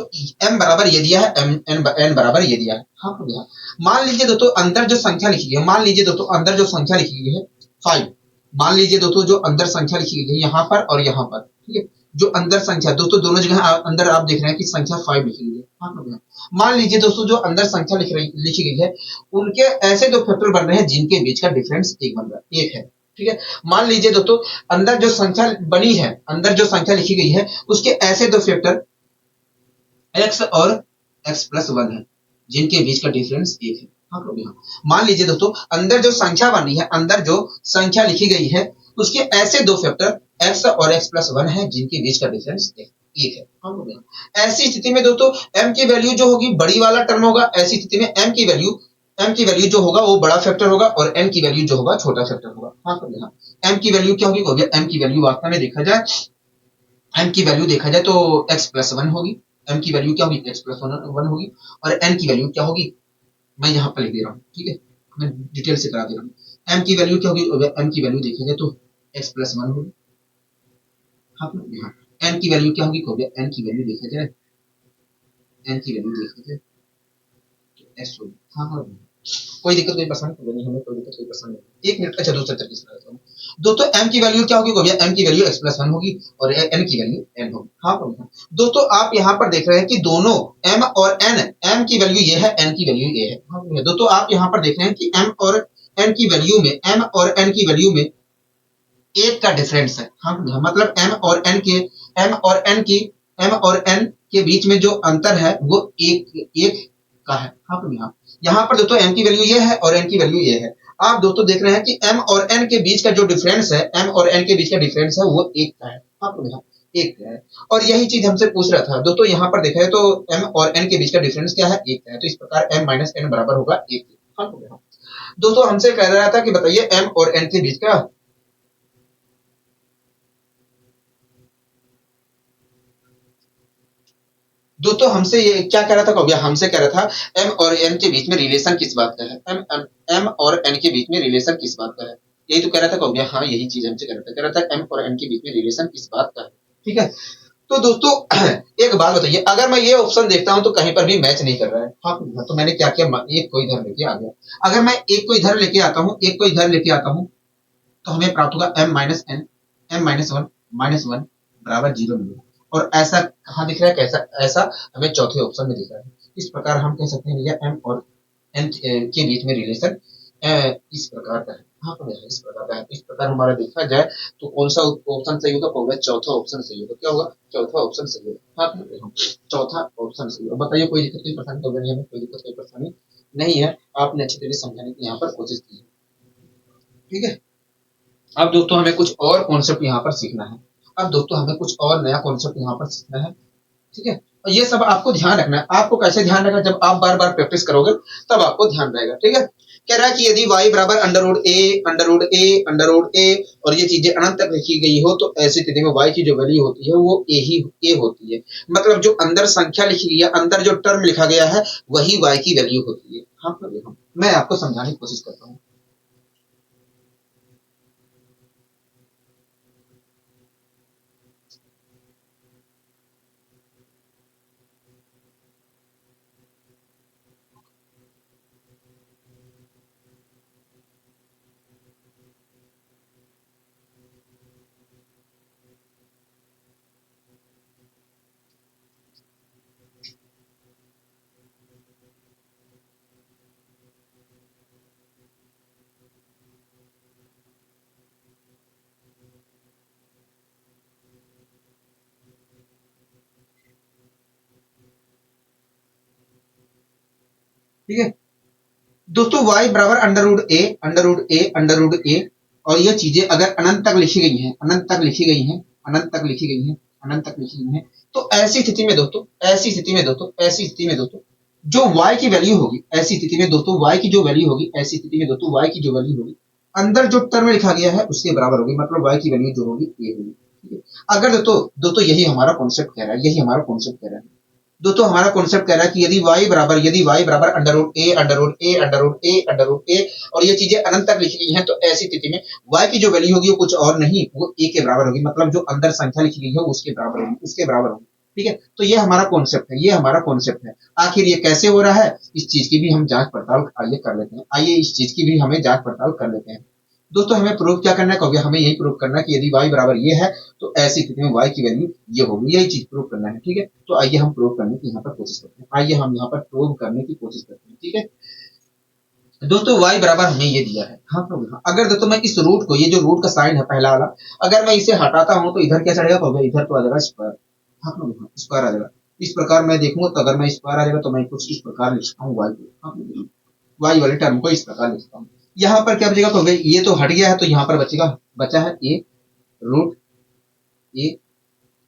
m बराबर ये दिया है, n बराबर ये दिया है। हाँ भैया, मान लीजिए दोस्तों अंदर जो संख्या लिखी है, मान लीजिए दोस्तों अंदर जो संख्या लिखी गई है 5, मान लीजिए दोस्तों जो अंदर संख्या लिखी गई है यहाँ पर और यहाँ पर, ठीक है, जो अंदर संख्या दोस्तों दोनों जगह अंदर आप देख रहे हैं कि संख्या 5 लिखी गई है। हाँ भैया, मान लीजिए दोस्तों जो अंदर संख्या लिखी गई है उनके ऐसे दो फैक्टर बन रहे हैं जिनके बीच का डिफरेंस एक बन रहा है, एक है, ठीक है। मान लीजिए दोस्तों अंदर जो संख्या बनी है, अंदर जो संख्या लिखी गई है उसके ऐसे दो फैक्टर x और x प्लस 1 है जिनके बीच का डिफरेंस एक है। हाँ मान लीजिए दोस्तों अंदर जो संख्या बनी है, अंदर जो संख्या लिखी गई है उसके ऐसे दो फैक्टर x और x प्लस 1 है जिनके बीच का डिफरेंस एक है। हाँ ऐसी स्थिति में दोस्तों m की वैल्यू जो होगी बड़ी वाला टर्म होगा, ऐसी स्थिति में m की वैल्यू जो होगा वो बड़ा फैक्टर होगा और n की वैल्यू जो होगा छोटा फैक्टर होगा। हाँ m की वैल्यू क्या होगी, m की वैल्यू वास्तव में देखा जाए, m की वैल्यू देखा जाए तो x प्लस 1 होगी, m की वैल्यू क्या होगी, x प्लस 1 होगी, और n की वैल्यू क्या होगी, मैं यहाँ पर लिख दे रहा हूँ, ठीक है, मैं डिटेल से करा दे रहा हूँ। m की वैल्यू क्या होगी, m की वैल्यू देखा जाए तो x प्लस 1 होगी। हाँ n की वैल्यू क्या होगी, n की वैल्यू देखा जाए, n की वैल्यू देखा जाए तो s होगी। हाँ कोई दिक्कत कोई पसंद नहीं, हमें कोई दिक्कत कोई पसंद नहीं। एक मिनट, अच्छा दूसरे तरीके से बताता हूँ दोस्तों, m की वैल्यू क्या होगी, m की वैल्यू x प्लस 1 होगी और n की वैल्यू n होगी। हाँ दोस्तों आप यहाँ पर देख रहे हैं कि दोनों m और n, m की वैल्यू ये है, n की वैल्यू ये है। हाँ दोस्तों आप यहाँ पर देख रहे हैं कि m और n की वैल्यू में, m और n की वैल्यू में एक का डिफरेंस है। हाँ मतलब m और n के बीच में जो अंतर है वो एक का है। हाँ यहाँ पर दोस्तों m की वैल्यू ये है और n की वैल्यू ये है। आप दोस्तों देख रहे हैं कि m और n के बीच का जो डिफरेंस है, m और n के बीच का डिफरेंस है वो एक का है। हाँ एक है, और यही चीज हमसे पूछ रहा था दोस्तों। यहाँ पर देखा है तो m और n के बीच का डिफरेंस क्या है, एक है, तो इस प्रकार m माइनस n बराबर होगा एक। हाँ दोस्तों हमसे कह रहा था कि बताइए m और n के बीच का, दोस्तों हमसे ये क्या कह रहा था, कहोगे हमसे कह रहा था m और n के बीच में रिलेशन किस बात का है, m और n के बीच में रिलेशन किस बात का है, यही तो कह रहा था, कहोगे हाँ यही चीज हमसे कह रहा था m और n के बीच में रिलेशन किस बात का है। ठीक है तो दोस्तों एक बात बताइए, अगर मैं ये ऑप्शन देखता हूं तो कहीं पर भी मैच नहीं कर रहा है। हाँ तो मैंने क्या किया, एक को इधर लेके आ गया। अगर मैं एक को इधर लेके आता हूँ, एक को इधर लेके आता हूँ तो हमें प्राप्त होगा m माइनस वन बराबर 0 मिलेगा। और ऐसा कहाँ दिख रहा है, कैसा ऐसा हमें चौथे ऑप्शन में दिख रहा है। इस प्रकार हम कह सकते हैं भैया m और n के बीच में रिलेशन इस प्रकार का है। हाँ तो भैया इस प्रकार का है। इस प्रकार हमारा देखा जाए तो कौन सा ऑप्शन सही होगा, तो होगा चौथा ऑप्शन सही होगा। क्या होगा, चौथा ऑप्शन सही होगा। हाँ तो हम चौथा ऑप्शन सही होगा। बताइए कोई दिक्कत, कोई परेशानी तो नहीं, हमें कोई दिक्कत कोई परेशानी नहीं है। आपने अच्छी तरीके से समझाने की यहाँ पर कोशिश की है, ठीक है। अब दोस्तों हमें कुछ और कॉन्सेप्ट यहाँ पर सीखना है। अब दोस्तों हमें कुछ और नया कॉन्सेप्ट यहाँ पर सीखना है, ठीक है। और ये सब आपको ध्यान रखना है। आपको कैसे ध्यान रखना है, जब आप बार बार प्रैक्टिस करोगे तब आपको ध्यान रहेगा, ठीक है। कह रहा है कि यदि y बराबर under root A under root A under root ए और ये चीजें अनंत तक लिखी गई हो, तो ऐसी स्थिति में y की जो वैल्यू होती है वो ए होती है। मतलब जो अंदर संख्या लिखी गई है, अंदर जो टर्म लिखा गया है वही y की वैल्यू होती है। हाँ मैं आपको समझाने की कोशिश करता हूँ। ठीक है दोस्तों, y बराबर under root A under root A under root ए और ये चीजें अगर अनंत तक लिखी गई हैं, अनंत तक लिखी गई हैं, अनंत तक लिखी गई हैं, अनंत तक लिखी गई हैं, तो ऐसी स्थिति में दोस्तों, ऐसी स्थिति में दोस्तों, ऐसी स्थिति में दोस्तों जो y की वैल्यू होगी, ऐसी स्थिति में दोस्तों y की जो वैल्यू होगी, ऐसी स्थिति में दोस्तों y की जो वैल्यू होगी अंदर जो टर्म लिखा गया है उसके बराबर होगी। मतलब y की वैल्यू जो होगी ये होगी, ठीक है। अगर दोस्तों दोस्तों यही हमारा कॉन्सेप्ट कह रहा है, यही हमारा कॉन्सेप्ट कह रहा है दोस्तों। हमारा कॉन्सेप्ट कह रहा है कि यदि y बराबर under root A under root A under root A under root ए और ये चीजें अनंत तक लिखी गई हैं, तो ऐसी स्थिति में y की जो वैल्यू होगी वो कुछ और नहीं, वो a के बराबर होगी। मतलब जो अंदर संख्या लिखी गई है उसके बराबर होगी, उसके बराबर होगी, ठीक है। तो ये हमारा कॉन्सेप्ट है, ये हमारा कॉन्सेप्ट है। आखिर ये कैसे हो रहा है, इस चीज की भी हम जांच पड़ताल आइए कर लेते हैं। आइए इस चीज की भी हमें जांच पड़ताल कर लेते हैं दोस्तों। हमें प्रूव क्या करना है, क्योंकि हमें यही प्रूव करना है कि यदि y बराबर ये है तो ऐसी स्थिति में y की वैल्यू ये होगी, यही चीज प्रूव करना है, ठीक है। तो आइए हम प्रूव करने की यहाँ पर कोशिश करते हैं, आइए हम यहाँ पर प्रूव करने की कोशिश करते हैं, ठीक है दोस्तों। y बराबर हमें ये दिया है। हाँ तो अगर दोस्तों मैं इस रूट को, ये जो रूट का साइन है पहला वाला, अगर मैं इसे हटाता हूँ तो इधर क्या चढ़ेगा, तो इधर तो आ जाएगा स्क्वायर। हाँ तो स्क्वायर आ जाएगा। इस प्रकार मैं देखूंगा तो अगर मैं स्क्वायर आ जाएगा तो मैं कुछ इस प्रकार लिखता हूँ y को। हाँ y वाले टर्म को इस प्रकार लिखता हूँ। यहाँ पर क्या बचेगा, तो ये तो हट गया है, तो यहाँ पर बचेगा, बचा है ए रूट ए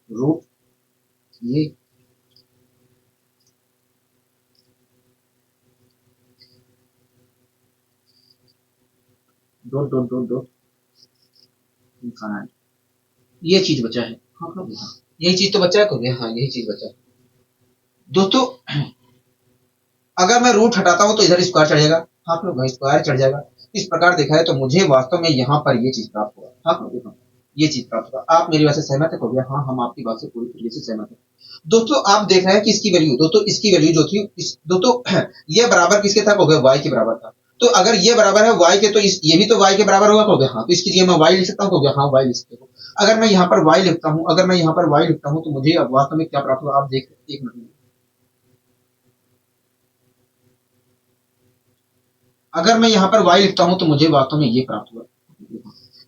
रूट ये डॉट डॉट डॉट डॉट निकालना है, ये चीज बचा है। हाँ हाँ हाँ, यही चीज तो बचा है, कहोगे हाँ यही चीज बचा है दोस्तों। अगर मैं रूट हटाता हूँ तो इधर स्क्वायर चढ़ जाएगा। हाँ लोग स्क्वायर चढ़ जाएगा। इस प्रकार देखा है तो मुझे वास्तव में यहाँ पर ये चीज प्राप्त हुआ। हाँ हाँ, ये चीज प्राप्त हुआ। आप मेरी बात से सहमत है, कहोगे हाँ हम आपकी बात से पूरी तरीके से सहमत है दोस्तों। आप देख रहे हैं कि इसकी वैल्यू दोस्तों, इसकी वैल्यू जो थी दोस्तों ये बराबर किसके था, कहोगे y के बराबर था। तो अगर ये बराबर है y के, तो ये भी तो y के बराबर होगा, कहोगे हाँ। तो इसकी जगह मैं y लिख सकता हूँ, कहोगे हाँ y लिख सकते हो। अगर मैं यहाँ पर y लिखता हूँ, अगर मैं यहाँ पर y लिखता हूँ तो मुझे वास्तव में क्या प्राप्त हुआ, आप देख एक मिनट। अगर मैं यहाँ पर y लिखता हूँ तो मुझे वास्तव में ये प्राप्त हुआ।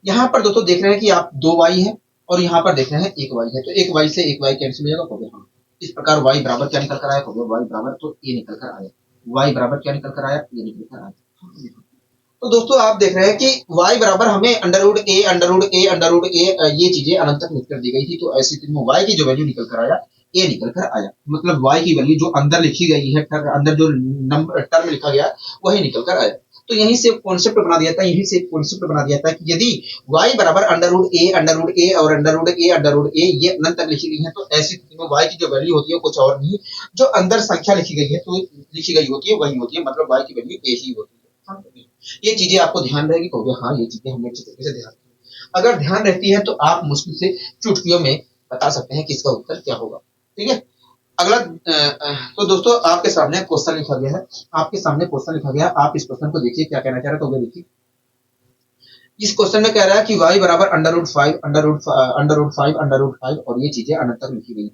यहाँ पर दोस्तों देख रहे हैं कि आप दो y है और यहाँ पर देख रहे हैं एक y है, तो एक y से एक y कैंसिल हो जाएगा, कहोगे हाँ। इस प्रकार y बराबर क्या निकल कर आया, कहोगे y बराबर तो a निकल कर आया। y बराबर क्या निकल कर आया, a निकल कर आया। तो दोस्तों आप देख रहे हैं कि y बराबर हमें under root A under root A under root ए ये चीजें अनंत तक लिख कर दी गई थी, तो ऐसी स्थिति में y की जो वैल्यू निकल कर आया a निकल कर आया। मतलब y की वैल्यू जो अंदर लिखी गई है, अंदर जो नंबर टर्म लिखा गया वही निकल कर आया। तो यहीं से कॉन्सेप्ट बना दिया था, यहीं से कॉन्सेप्ट बना दिया था कि यदि y बराबर under root A under root ए और under root A under root ए ये अनंत तक लिखी गई है, तो ऐसी स्थिति में y की जो वैल्यू होती है कुछ और नहीं, जो अंदर संख्या लिखी गई है तो लिखी गई होती है वही होती है। मतलब y की वैल्यू a ही होती है। ये चीजें आपको ध्यान रहेगी, कहोगे हाँ ये चीजें हमने अच्छी तरीके से ध्यान रखी। अगर ध्यान रहती है तो आप मुश्किल से चुटकियों में बता सकते हैं कि इसका उत्तर क्या होगा, ठीक है। अगला तो दोस्तों आपके सामने क्वेश्चन लिखा गया है, आपके सामने क्वेश्चन लिखा गया है। आप इस क्वेश्चन को देखिए क्या कहना चाह रहा है, तो देखिए इस क्वेश्चन में कह रहा है कि y बराबर अंडर रूट 5 अंडर रूट 5 और ये चीजें अनंत तक लिखी गई है।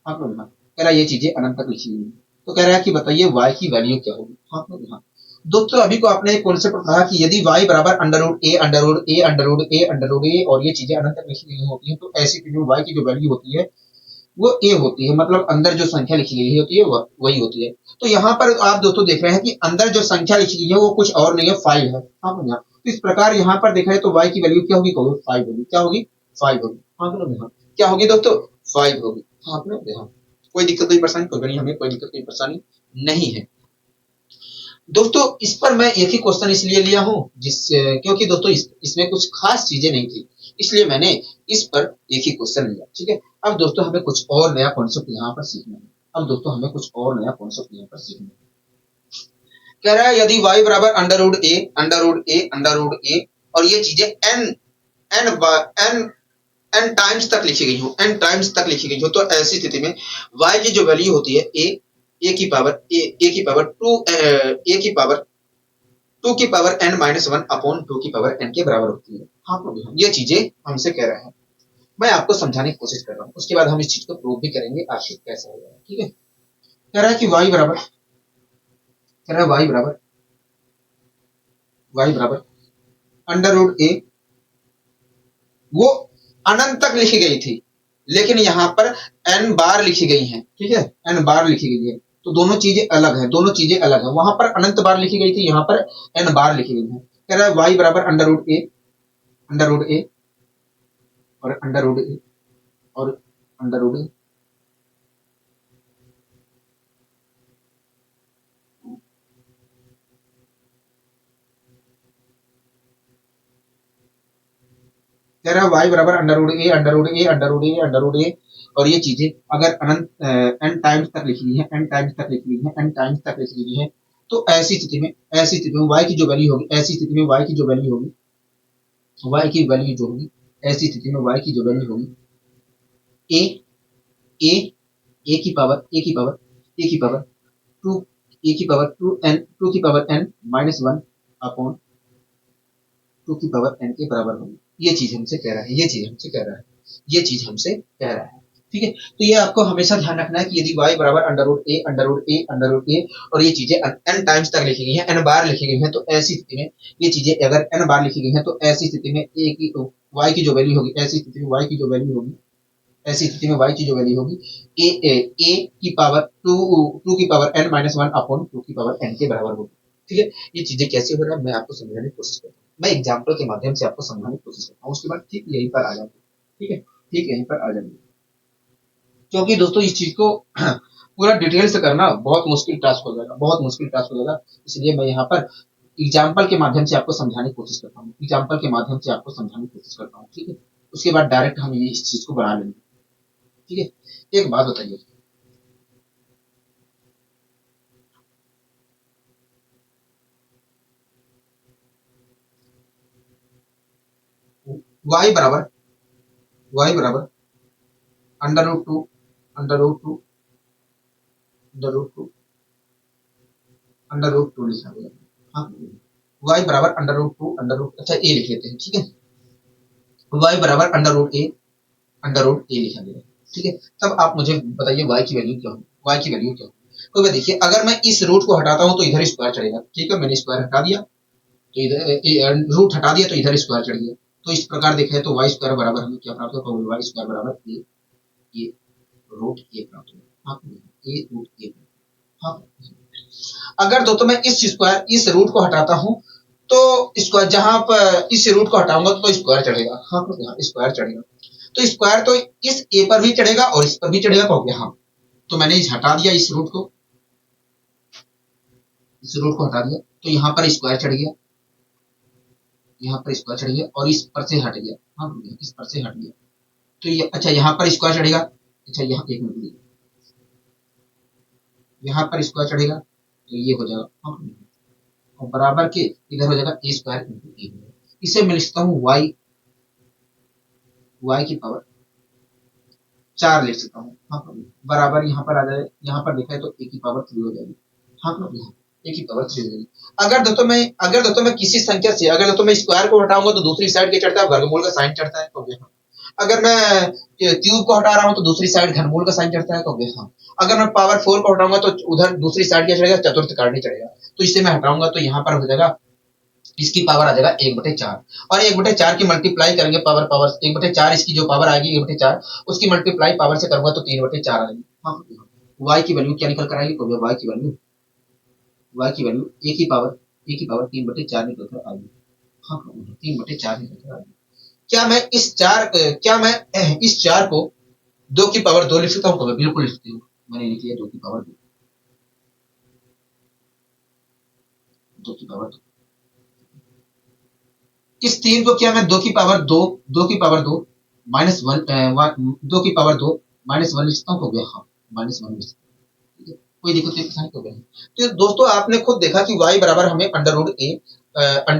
हाँ क्यों हाँ, कह रहा है ये चीजें अनंत तक लिखी गई है। तो कह रहा है कि बताइए y की वैल्यू क्या होगी। हाँ क्यों हाँ, दोस्तों अभी को आपने एक कॉन्सेप्ट पढ़ा कि यदि y बराबर अंडर रूट a और ये चीजें अनंत तक लिखी गई होती है तो ऐसी स्थिति में y की जो वैल्यू होती है वो a होती है, मतलब अंदर जो संख्या लिखी गई होती है वही होती है। तो यहाँ पर आप दोस्तों देख रहे हैं कि अंदर जो संख्या लिखी गई है वो कुछ और नहीं है, 5 है। हाँ भैया, तो इस प्रकार यहाँ पर देखा है तो y की वैल्यू क्या होगी, 5 होगी। क्या होगी, 5 होगी। हाँ भैया, क्या होगी दोस्तों, 5 होगी। हाँ भैया, कोई दिक्कत कोई परेशानी कोई नहीं, हमें कोई दिक्कत कोई परेशानी नहीं है। दोस्तों इस पर मैं एक ही क्वेश्चन इसलिए लिया हूँ क्योंकि दोस्तों इसमें कुछ खास चीजें नहीं थी, इसलिए मैंने इस पर एक ही क्वेश्चन लिया। ठीक है, अब दोस्तों हमें कुछ और नया कॉन्सेप्ट यहाँ पर सीखना है। अब दोस्तों हमें कुछ और नया कॉन्सेप्ट यहाँ पर सीखना है। कह रहा है यदि y बराबर अंडर रूट ए और ये चीजें n n n n times तक लिखी गई हो, n टाइम्स तक लिखी गई हो, तो ऐसी स्थिति में y की जो वैल्यू होती है a की पावर टू की पावर n माइनस 1 अपॉन 2 की पावर n के बराबर होती है। हाँ तो ये चीजें हमसे कह रहे हैं, मैं आपको समझाने की कोशिश कर रहा हूँ, उसके बाद हम इस चीज को प्रूव भी करेंगे आखिर कैसे होगा। ठीक है, कह रहा है कि y बराबर अंडर रूट ए, वो अनंत तक लिखी गई थी लेकिन यहाँ पर n बार लिखी गई हैं। ठीक है, n बार लिखी गई है तो दोनों चीजें अलग है, दोनों चीजें अलग है। वहां पर अनंत बार लिखी गई थी, यहाँ पर n बार लिखी गई है। कह रहा है y बराबर अंडर रूट ए और अंडर रूट ए और अंडर रूट ए, कह रहा है y बराबर अंडर रूट ए और ये चीजें अगर अनंत n टाइम्स तक लिखी गई है, n टाइम्स तक लिखी गई है, तो ऐसी स्थिति में y की जो वैल्यू होगी, ऐसी स्थिति में y की जो वैल्यू होगी, y की वैल्यू जो होगी, ऐसी स्थिति में y की जो वैल्यू होगी a a a की पावर टू टू की पावर n माइनस 1 अपॉन 2 की पावर n के बराबर होगी। ये चीज हमसे कह रहा है, ये चीज हमसे कह रहा है, ये चीज हमसे कह रहा है। ठीक है, तो ये आपको हमेशा ध्यान रखना है कि यदि y बराबर अंडर रूट ए और ये चीजें n टाइम्स तक लिखी गई हैं, n बार लिखी गई हैं, तो ऐसी स्थिति में ये चीजें अगर n बार लिखी गई हैं तो ऐसी स्थिति में a की y की जो वैल्यू होगी, ऐसी स्थिति में y की जो वैल्यू होगी, ऐसी स्थिति में y की जो वैल्यू होगी a की पावर टू की पावर n माइनस 1 अपॉन 2 की पावर n के बराबर होगी। ठीक है, ये चीजें कैसे हो रहा है मैं आपको समझाने की कोशिश करता हूँ, मैं एग्जाम्पल के माध्यम से आपको समझाने की कोशिश करता हूँ, उसके बाद ठीक यहीं पर आ जाएंगे। ठीक है, ठीक यहीं पर आ जाएंगे, क्योंकि दोस्तों इस चीज को पूरा डिटेल से करना बहुत मुश्किल टास्क हो जाएगा, बहुत मुश्किल टास्क हो जाएगा। इसलिए मैं यहाँ पर एग्जाम्पल के माध्यम से आपको समझाने की कोशिश करता हूँ, एग्जाम्पल के माध्यम से आपको समझाने की कोशिश करता हूँ। ठीक है, उसके बाद डायरेक्ट हम ये इस चीज को बना लेंगे। ठीक है, एक बात बताइए, y बराबर y बराबर under root 2 under root two लिखा गया। हाँ, y बराबर अंडर रूट अच्छा a लिख लेते हैं। ठीक है, y बराबर अंडर रूट ए लिखा गया। ठीक है, तब आप मुझे बताइए y की वैल्यू क्या होगी, y की वैल्यू क्या होगी। तो मैं देखिए अगर मैं इस रूट को हटाता हूं तो इधर स्क्वायर चढ़ेगा। ठीक है, मैंने स्क्वायर हटा दिया तो इधर रूट हटा दिया तो इधर स्क्वायर चढ़ गया। तो इस प्रकार देखा है तो वाई स्क्वायर बराबर हमें क्या प्राप्त होगा, वाई स्क्वायर बराबर ए रूट ए प्राप्त होगा। हाँ, ए रूट ए। हाँ, अगर दोस्तों मैं इस रूट को हटाता हूं तो स्क्वायर जहां पर इस रूट को हटाऊंगा तो स्क्वायर चढ़ेगा। हाँ, स्क्वायर चढ़ेगा तो स्क्वायर तो इस ए पर भी चढ़ेगा और इस पर भी चढ़ेगा। कहोगे हाँ, तो मैंने हटा दिया इस रूट को हटा दिया तो यहाँ पर स्क्वायर चढ़ गया, यहाँ पर स्क्वायर चढ़ गया और इस पर से हट गया। हाँ, इस पर से हट गया तो ये अच्छा यहाँ पर स्क्वायर चढ़ेगा। अच्छा यहाँ एक मिनट, यहाँ पर स्क्वायर चढ़ेगा तो ये हो जाएगा। हाँ, और बराबर के इधर हो जाएगा ए स्क्वायर इंटू ए। इसे मैं लिखता हूँ वाई की पावर 4 लिख सकता हूँ। हाँ, बराबर यहाँ पर आ जाए, यहाँ पर देखा है तो ए की पावर 3 हो जाएगी। हाँ, ए की पावर 3 मिलेगी। अगर दोस्तों मैं किसी संख्या से अगर दोस्तों मैं स्क्वायर को हटाऊंगा तो दूसरी साइड क्या चढ़ता है, वर्गमूल का साइन चढ़ता है, तो यहाँ अगर मैं क्यूब को हटा रहा हूं तो दूसरी साइड घनमूल का साइन चढ़ता है, तो हाँ अगर मैं पावर 4 को हटाऊंगा तो उधर दूसरी साइड क्या चढ़ेगा, चतुर्थ कार्य चढ़ेगा। तो इसे मैं हटाऊंगा तो यहाँ पर हो जाएगा, इसकी पावर आ जाएगा 1/4, और 1/4 की मल्टीप्लाई करेंगे पावर पावर 1/4, इसकी जो पावर आएगी 1/4 उसकी मल्टीप्लाई पावर से करूंगा तो 3/4 आएगी। हाँ वाई की वैल्यू क्या निकल कर आएगी, तो वाई की वैल्यू ए की पावर 3/4 निकल कर आएगी। हाँ 3/4 निकल कर आएगी। क्या मैं इस 4 को 2 की पावर 2 लिख सकता हूँ, तो बिल्कुल लिख सकती हूँ। मैंने लिख लिया 2 की पावर 2, 2 की पावर 2। इस 3 को क्या मैं 2 की पावर 2, 2 की पावर 2 माइनस 1, 2 की पावर 2 माइनस 1 लिख सकता हूँ, हो गया। हाँ माइनस 1 लिख सकता हूँ, ठीक है, कोई दिक्कत नहीं, परेशानी हो गई। तो दोस्तों आपने खुद देखा कि y बराबर हमें अंडर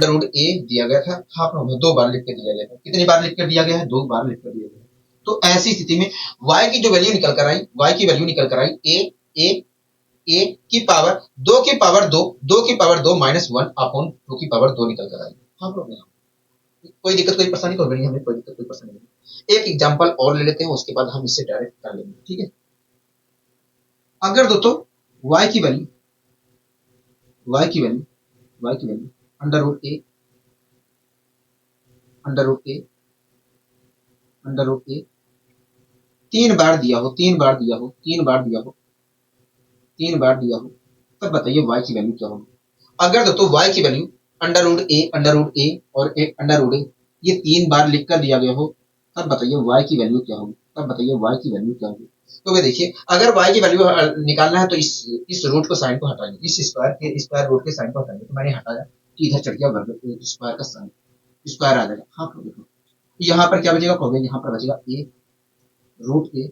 रूट ए दिया गया था। हाँ हमें 2 बार लिख कर दिया गया था। कितनी बार लिख कर दिया गया है, 2 बार लिख कर दिया गया है। तो ऐसी स्थिति में y की जो वैल्यू निकल कर आई, y की वैल्यू निकल कर आई ए की पावर 2 की पावर 2, 2 की पावर 2 माइनस 1 अपॉन 2 की पावर 2 निकल कर आई। हाँ कोई दिक्कत कोई परेशानी तो नहीं, हमें कोई दिक्कत कोई परेशानी नहीं। एक एग्जांपल और ले लेते हैं, उसके बाद हम इससे डायरेक्ट कर लेंगे, ठीक है। अगर दोस्तों y की वैल्यू y की वैल्यू y की वैल्यू अंडर रूट ए तीन बार दिया हो, तब बताइए y की वैल्यू क्या होगी। अगर दोस्तों y की वैल्यू अंडर रूट ए और एक अंडर रूट ए ये 3 बार लिख कर दिया गया हो, तब बताइए y की वैल्यू क्या होगी, तो वे देखिए अगर y की वैल्यू निकालना है तो इस रूट को साइन को हटाएंगे, इस स्क्वायर रूट के साइन को हटाएंगे, तो मैंने हटाया तो इधर चढ़ गया वर्ग स्क्वायर का साइन, स्क्वायर आ जाएगा। हाँ देखो यहाँ पर क्या बचेगा, कहोगे यहाँ पर बचेगा ए रूट ए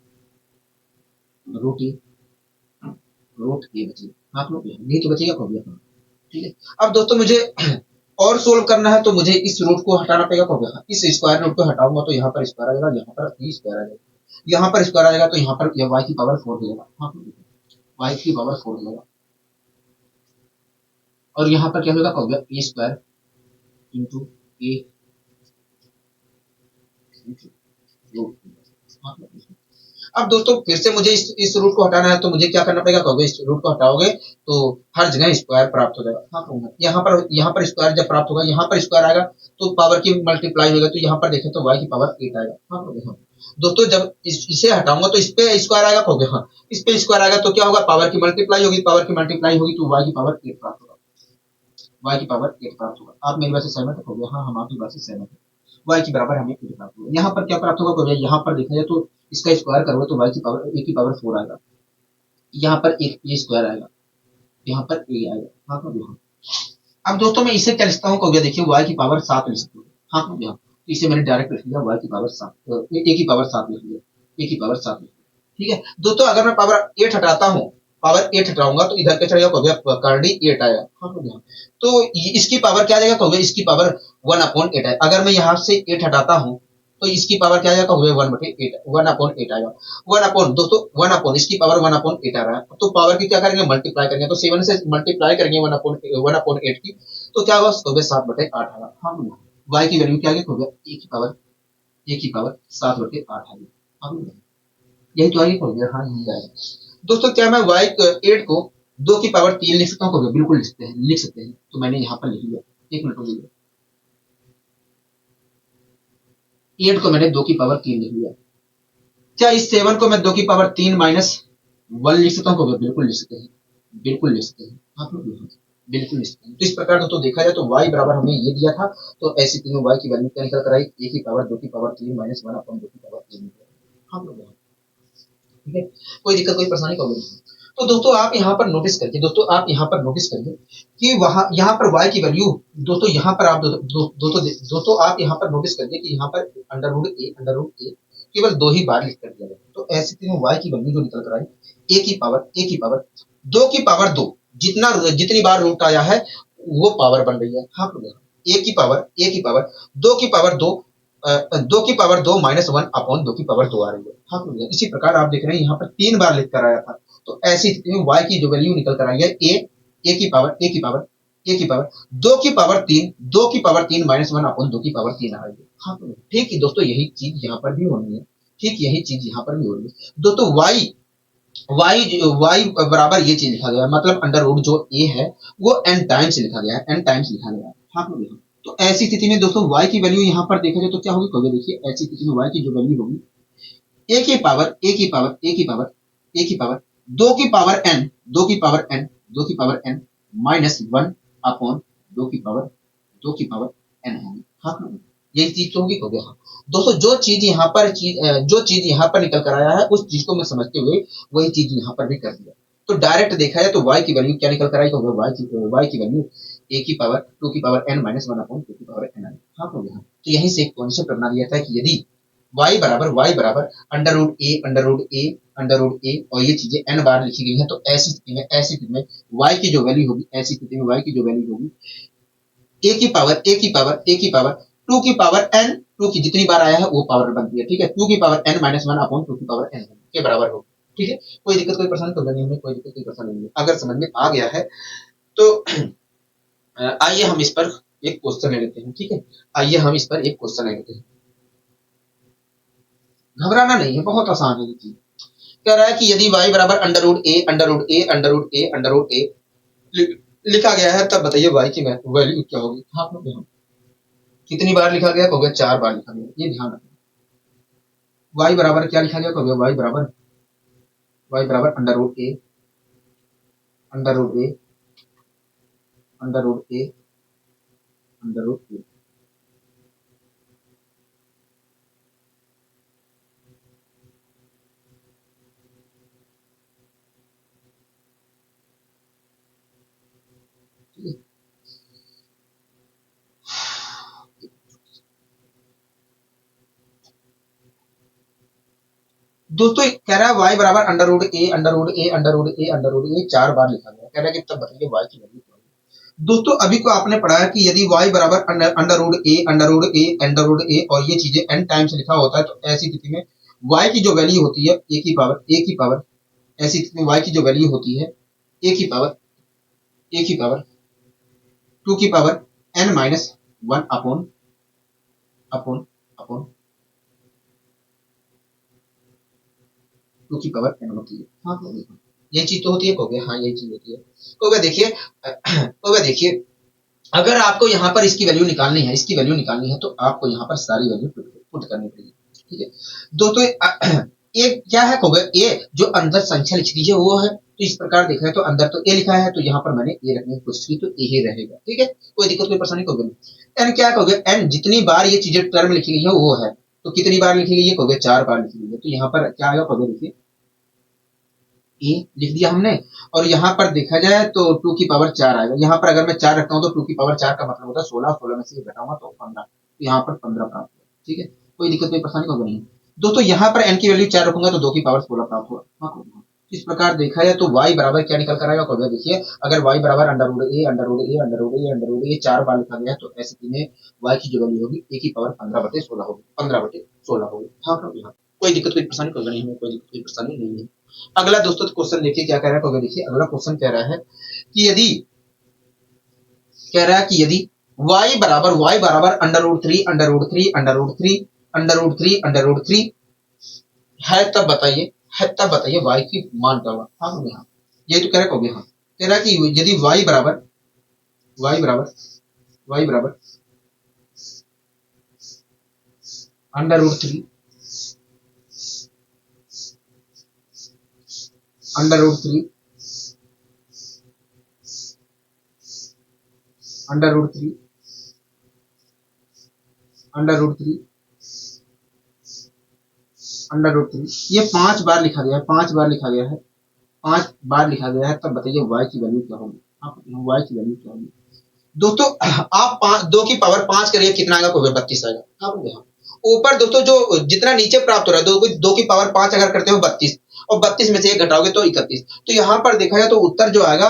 बचेगा। आप लोग नहीं तो बचेगा कहोगे, ठीक है। अब दोस्तों मुझे और सोल्व करना है तो मुझे इस रूट को हटाना पड़ेगा, कहोगे इस स्क्वायर रूट को हटाऊंगा तो यहाँ पर स्क्वायर आ जाएगा, यहाँ पर स्क्वायर आ जाएगा, यहाँ पर स्क्वायर आ जाएगा, तो यहाँ पर y की पावर 4 हो जाएगा। हाँ y की पावर 4 हो जाएगा, और यहाँ पर क्या होगा, कहोगे ए स्क्वायर इंटू ए अब दोस्तों फिर से मुझे इस रूट को हटाना है तो मुझे क्या करना पड़ेगा, कहोगे इस रूट को हटाओगे तो हर जगह स्क्वायर प्राप्त हो जाएगा। हाँ कहूंगा यहाँ पर स्क्वायर जब प्राप्त होगा, यहाँ पर स्क्वायर आएगा तो पावर की मल्टीप्लाई होगा, तो यहाँ पर देखें तो y की पावर 8 आएगा। हाँ कहोगे हाँ दोस्तों जब इसे हटाऊंगा तो इस पे स्क्वायर आएगा, कहोगे हाँ इस पे स्क्वायर आएगा तो क्या होगा, पावर की मल्टीप्लाई होगी, तो y की पावर 8 प्राप्त होगा, आप मेरी बात से सहमत हो गए, हाँ हम आपकी बात से सहमत है। y के बराबर हमें 8 प्राप्त होगा। यहाँ पर क्या प्राप्त होगा, यहाँ पर देखा जाए तो इसका स्क्वायर करोगे तो y की पावर a की पावर 4 आएगा, यहाँ पर एक ए स्क्वायर आएगा, यहाँ पर ए आएगा। हाँ तो अब दोस्तों मैं इसे क्या लिखता हूँ, कहोगे देखिए y की पावर 7 लिख सकते हो। हाँ तो यहाँ इसे मैंने डायरेक्ट लिख लिया, y की पावर 7, ए की पावर 7 लिख लिया, ए की पावर 7 लिख लिया, ठीक है। दोस्तों अगर मैं पावर 8 हटाता हूँ, पावर 8 हटाऊंगा तो इधर क्या चढ़ेगा, कहोगे कर्डी 8 आएगा। हाँ तो यहाँ तो इसकी पावर क्या आ जाएगा, कहोगे इसकी पावर 1/8 है। अगर मैं यहाँ से 8 हटाता हूँ तो इसकी पावर क्या आ जाएगा, 1/8 आएगा। 1/8 इसकी पावर 1/8 आ रहा है, तो पावर की क्या करेंगे, मल्टीप्लाई करेंगे, तो 7 से मल्टीप्लाई करेंगे 1/8 की, तो क्या होगा, 7/8 आएगा। हाँ y की वैल्यू क्या आ गई, ए की पावर 7/8 आ गई। यही तो आगे हो गया, हाँ यही आएगा। दोस्तों क्या मैं y 8 को 2 की पावर 3 लिख सकता हूँ, बिल्कुल लिख सकते हैं, तो मैंने यहाँ पर लिख लिया, एक मिनट हो गया, 8 को मैंने 2 की पावर 3 लिख लिया। क्या इस 7 को मैं 2 की पावर 3 माइनस 1 लिख सकता हूँ, बिल्कुल लिख सकते हैं, आप लोग बिल्कुल लिख सकते हैं। तो इस प्रकार दोस्तों देखा जाए तो y बराबर हमें ये दिया था, तो ऐसी तीनों y की वैल्यू क्या निकल कर आई, a की पावर 2 की पावर 3 माइनस 1 अपॉन 2 की पावर 3, हम लोग ठीक है, कोई दिक्कत कोई परेशानी कहोगे नहीं। तो दोस्तों आप यहाँ पर नोटिस करिए कि यहाँ पर y की वैल्यू दोस्तों यहाँ पर आप दोस्तों आप यहाँ पर नोटिस करिए कि यहाँ पर अंडर रूट ए केवल 2 ही बार लिख कर दिया गया। तो ऐसे में y की वैल्यू जो निकल कर आई a की पावर 2 की पावर 2 जितनी बार रूट आया है वो पावर बन रही है। हाँ a की पावर 2 की पावर 2 2 की पावर 2 माइनस 1 अपॉन 2 की पावर 2 आ रही है। हाँ इसी प्रकार आप देख रहे हैं यहाँ पर 3 बार लिख कर आया था, तो ऐसी स्थिति में y की जो वैल्यू निकल कर आई है ए की पावर ए की पावर ए की पावर 2 की पावर 3 2 की पावर 3 -1 अपॉन 2 की पावर 3 आ रही है। हाँ ठीक है दोस्तों, यही चीज यहाँ पर भी होनी है। ठीक, यही चीज यहाँ पर भी होनी है दोस्तों। y बराबर ये चीज लिखा गया है, मतलब अंडर रूट जो a है वो n टाइम्स लिखा गया है, n टाइम्स लिखा गया है। हाँ तो ऐसी स्थिति में दोस्तों y की वैल्यू यहाँ पर देखा जाए तो क्या होगी, कहोगे देखिए ऐसी स्थिति में y की जो वैल्यू होगी a की पावर a की पावर a की पावर a की पावर 2 की पावर n -1 अपॉन 2 की पावर n होगी। हाँ यही चीज तो होगी, हो गया। हाँ दोस्तों, जो चीज यहाँ पर निकल कर आया है उस चीज को मैं समझते हुए वही चीज यहाँ पर भी कर दिया। तो डायरेक्ट देखा जाए तो y की वैल्यू क्या निकल कर आई, होगा y की वैल्यू a की पावर 2 की पावर n -1 अपॉन 2 की पावर n आई। हाँ हो गया। तो यहीं से एक कॉन्सेप्ट अपना लिया था कि यदि y बराबर अंडर रूट ए और ये चीजें n बार लिखी गई है, तो ऐसी स्थिति में y की जो वैल्यू होगी, ऐसी स्थिति में y की जो वैल्यू होगी a की पावर 2 की जितनी बार आया है वो पावर बनती है। ठीक है, 2 की पावर n -1 अपॉन 2 की पावर n के बराबर होगी। ठीक है, कोई दिक्कत कोई परेशानी तो नहीं है, कोई दिक्कत कोई परेशानी नहीं है। अगर समझ में आ गया है तो आइए हम इस पर एक क्वेश्चन ले लेते हैं। ठीक है, आइए हम इस पर एक क्वेश्चन ले लेते हैं। घबराना नहीं है, बहुत आसान है ये चीज। कह रहा है कि यदि y बराबर अंडर रूट ए लिखा गया है, तब बताइए y की वैल्यू क्या होगी। हाँ कितनी बार लिखा गया, कहोगे 4 बार लिखा गया। ये ध्यान रखना। y बराबर क्या लिखा गया, कहोगे y बराबर under root A under root A under root ए। दोस्तों कह रहा है y बराबर अंडर रूट ए 4 बार लिखा गया। कह रहा है कि तब बताइए y की वैल्यू क्या होगी। दोस्तों अभी को आपने पढ़ा है कि यदि y बराबर अंडर रूट ए और ये चीजें n टाइम्स लिखा होता है, तो ऐसी स्थिति में y की जो वैल्यू होती है a की पावर ऐसी स्थिति में y की जो वैल्यू होती है a की पावर 2 की power n -1 upon upon upon 2 की पावर n होती है। हाँ यही चीज तो होती है, कहोगे हाँ यही चीज होती है। तो वह देखिए अगर आपको यहाँ पर इसकी वैल्यू निकालनी है तो आपको यहाँ पर सारी वैल्यू पुट करनी पड़ेगी। ठीक है दोस्तों, एक क्या है, कहोगे ए जो अंदर संख्या लिखी है वो है, तो इस प्रकार देखा है तो अंदर तो ए लिखा है, तो यहाँ पर मैंने ए रखने की कोशिश की, तो ए ही रहेगा। ठीक है, कोई दिक्कत कोई परेशानी कहोगे नहीं। एन क्या कहोगे, एन जितनी बार ये चीजें टर्म लिखी गई है वो है, तो कितनी बार लिखी गई है, कहोगे 4 बार लिखी गई है। तो यहाँ पर क्या आएगा, कहोगे देखिए ए लिख दिया हमने, और यहाँ पर देखा जाए तो 2 की पावर 4 आएगा। यहाँ पर अगर मैं 4 रखता हूँ तो 2 की पावर 4 का मतलब होता है 16, 16 में से घटाऊंगा तो 15, तो यहाँ पर 15 प्राप्त हुआ। ठीक है, कोई दिक्कत कोई परेशानी होगा नहीं। दोस्तों यहाँ पर n की वैल्यू 4 रखूंगा तो 2 की पावर 16 प्राप्त होगा। इस प्रकार देखा जाए तो y बराबर क्या निकल कर आएगा, कहोगे देखिए अगर y बराबर अंडर रूट ए 4 बार लिखा गया है, तो ऐसे में y की जो वैल्यू होगी a की पावर 15/16 होगी, 15/16 होगी। हाँ कोई दिक्कत कोई परेशानी होगा नहीं, कोई दिक्कत कोई परेशानी नहीं है। अगला दोस्तों क्वेश्चन देखिए क्या कह रहा है, देखिए अगला क्वेश्चन कह रहा है कि यदि y बराबर अंडर रूट 3 है, तब बताइए y की मान क्या होगा। हाँ हो गया, ये तो कह रहा है। हाँ कह रहा है कि यदि y बराबर अंडर रूट 3 ये 5 बार लिखा गया है, 5 बार लिखा गया है, तब बताइए y की वैल्यू क्या होगी। y की वैल्यू क्या होगी दोस्तों, आप 2 की पावर 5 करिए, कितना आएगा, 32 आएगा। हाँ ऊपर दोस्तों जो जितना नीचे प्राप्त हो रहा है, 2 की पावर 5 अगर करते हो 32, और 32 में से 1 घटाओगे तो 31। तो यहाँ पर देखा जाए तो उत्तर जो आएगा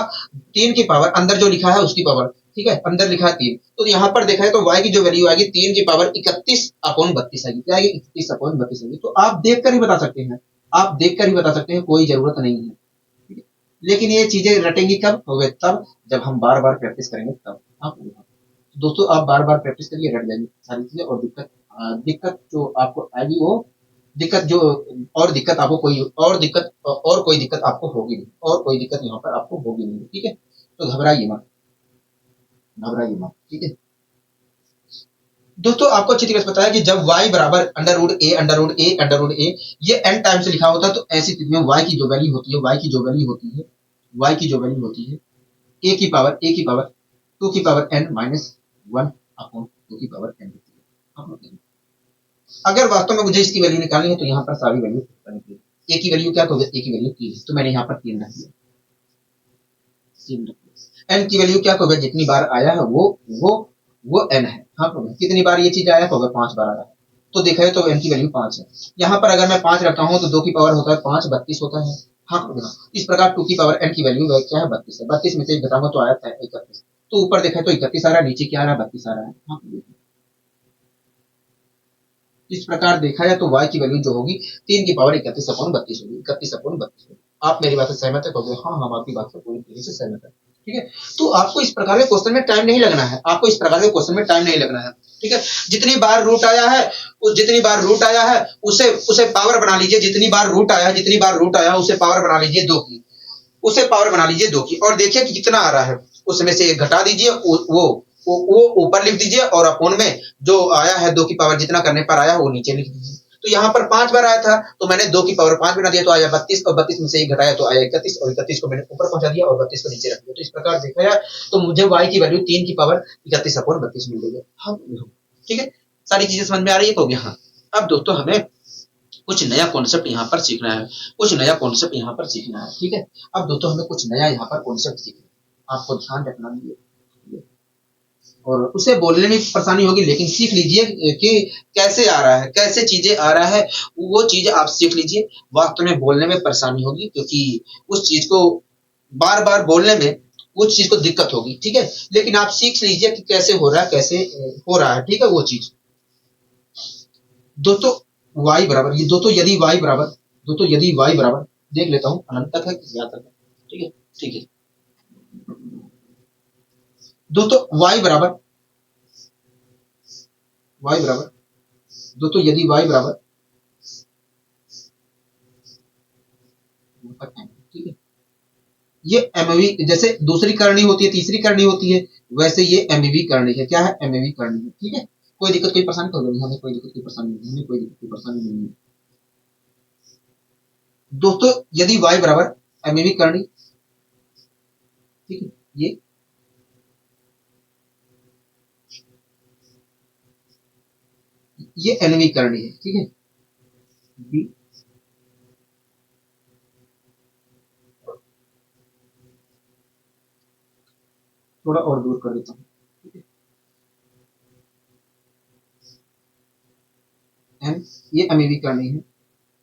3 की पावर, अंदर जो लिखा है उसकी पावर, ठीक है अंदर लिखा है 3, तो यहाँ पर देखा है तो y की जो वैल्यू आएगी 3 की पावर 31/32 आएगी। क्या आएगी, 31/32 आएगी। तो आप देख कर ही बता सकते हैं, कोई जरूरत नहीं है। लेकिन ये चीजें रटेंगी कब होगे, तब जब हम बार बार प्रैक्टिस करेंगे तब। हाँ दोस्तों, आप बार बार प्रैक्टिस करिए, रट जाएंगे सारी चीजें। और दिक्कत जो आपको आएगी वो दिक्कत जो और दिक्कत आपको कोई दिक्कत आपको होगी नहीं, और कोई दिक्कत यहाँ पर आपको होगी नहीं। ठीक है, तो घबराइए मत, घबराइए मत। ठीक है दोस्तों, आपको अच्छी तरह से पता है कि जब y बराबर under root A under root A under root ए ये n टाइम से लिखा होता है, तो ऐसी स्थिति में y की जो वैल्यू होती है, y की जो वैल्यू होती है, y की जो वैल्यू होती है a की पावर 2 की पावर n माइनस 1 अपॉन 2 की पावर n होती है। अगर वास्तव में मुझे इसकी वैल्यू निकालनी है तो यहाँ पर सारी वैल्यू करनी पड़ेगी। a की वैल्यू क्या होगी, a की वैल्यू 3 है, तो मैंने यहाँ पर 3 रख दिया, 3 रख दिया। n की वैल्यू क्या होगा, जितनी बार आया है वो n है। हाँ कितनी बार ये चीज आया होगा, 5 बार आया है, तो देखा है तो n की वैल्यू 5 है। यहाँ पर अगर मैं 5 रखता हूँ तो 2 की पावर होता है 5, 32 होता है। हाँ इस प्रकार 2 की पावर n की वैल्यू क्या है, 32 है। 32 में से एक घटाऊंगा तो आया था 31, तो ऊपर देखा तो 31 आ रहा है, नीचे क्या आ रहा है, 32 आ रहा है। हाँ इस प्रकार देखा जाए तो y की वैल्यू जो होगी 3 की पावर 31 अपॉन 32 होगी, 31 अपॉन 32। आप मेरी बात से सहमत है, कहोगे हाँ हम आपकी बात से पूरी तरीके से सहमत है। ठीक है, तो आपको इस प्रकार के क्वेश्चन में टाइम नहीं लगना है, आपको इस प्रकार के क्वेश्चन में टाइम नहीं लगना है। ठीक है, जितनी बार रूट आया है उसे उसे पावर बना लीजिए, जितनी बार रूट आया है, जितनी बार रूट आया उसे पावर बना लीजिए 2 की, उसे पावर बना लीजिए 2 की, और देखिए कि कितना आ रहा है, उसमें से एक घटा दीजिए, वो ऊपर लिख दीजिए, और अपोन में जो आया है 2 की पावर जितना करने पर आया है वो नीचे लिख दीजिए। तो यहाँ पर 5 बार आया था तो मैंने 2 की पावर 5 बना दिया तो आया 32, और 32 में से एक घटाया तो आया 31, और 31 को मैंने ऊपर पहुंचा दिया और 32 को नीचे रख दिया। तो इस प्रकार देखा जाए तो मुझे y की वैल्यू 3 की पावर 31 अपॉन 32 मिल गई है। हाँ ठीक है, सारी चीजें समझ में आ रही है, तो हाँ अब दोस्तों हमें कुछ नया कॉन्सेप्ट यहाँ पर सीखना है, कुछ नया कॉन्सेप्ट यहाँ पर सीखना है। ठीक है, अब दोस्तों हमें कुछ नया यहाँ पर कॉन्सेप्ट सीखना है, आपको ध्यान रखना है, और उसे बोलने में परेशानी होगी, लेकिन सीख लीजिए कि कैसे आ रहा है, कैसे चीजें आ रहा है, वो चीज आप सीख लीजिए। वास्तव में बोलने में परेशानी होगी, क्योंकि उस चीज को बार बार बोलने में उस चीज को दिक्कत होगी। ठीक है, लेकिन आप सीख लीजिए कि कैसे हो रहा है, कैसे हो रहा है। ठीक है, वो चीज दोस्तों y बराबर, ये दोस्तों यदि y बराबर देख लेता हूँ अनंत तक है कि ज्यादा तक है। ठीक है, ठीक है दोस्तों y बराबर दोस्तों यदि y बराबर, ठीक है, ये एमवी जैसे दूसरी करनी होती है, तीसरी करनी होती है, वैसे ये एमवी करनी है। क्या है, एमवी करनी है। ठीक है, कोई दिक्कत कोई परेशानी तो नहीं, हमें कोई दिक्कत कोई परेशानी नहीं, हमें कोई दिक्कत कोई परेशानी नहीं है। दोस्तों यदि y बराबर एमवी करनी, ठीक है, ये एनवी करनी है। ठीक है, बी थोड़ा और दूर कर देता हूँ। एम ये एमवी करनी है,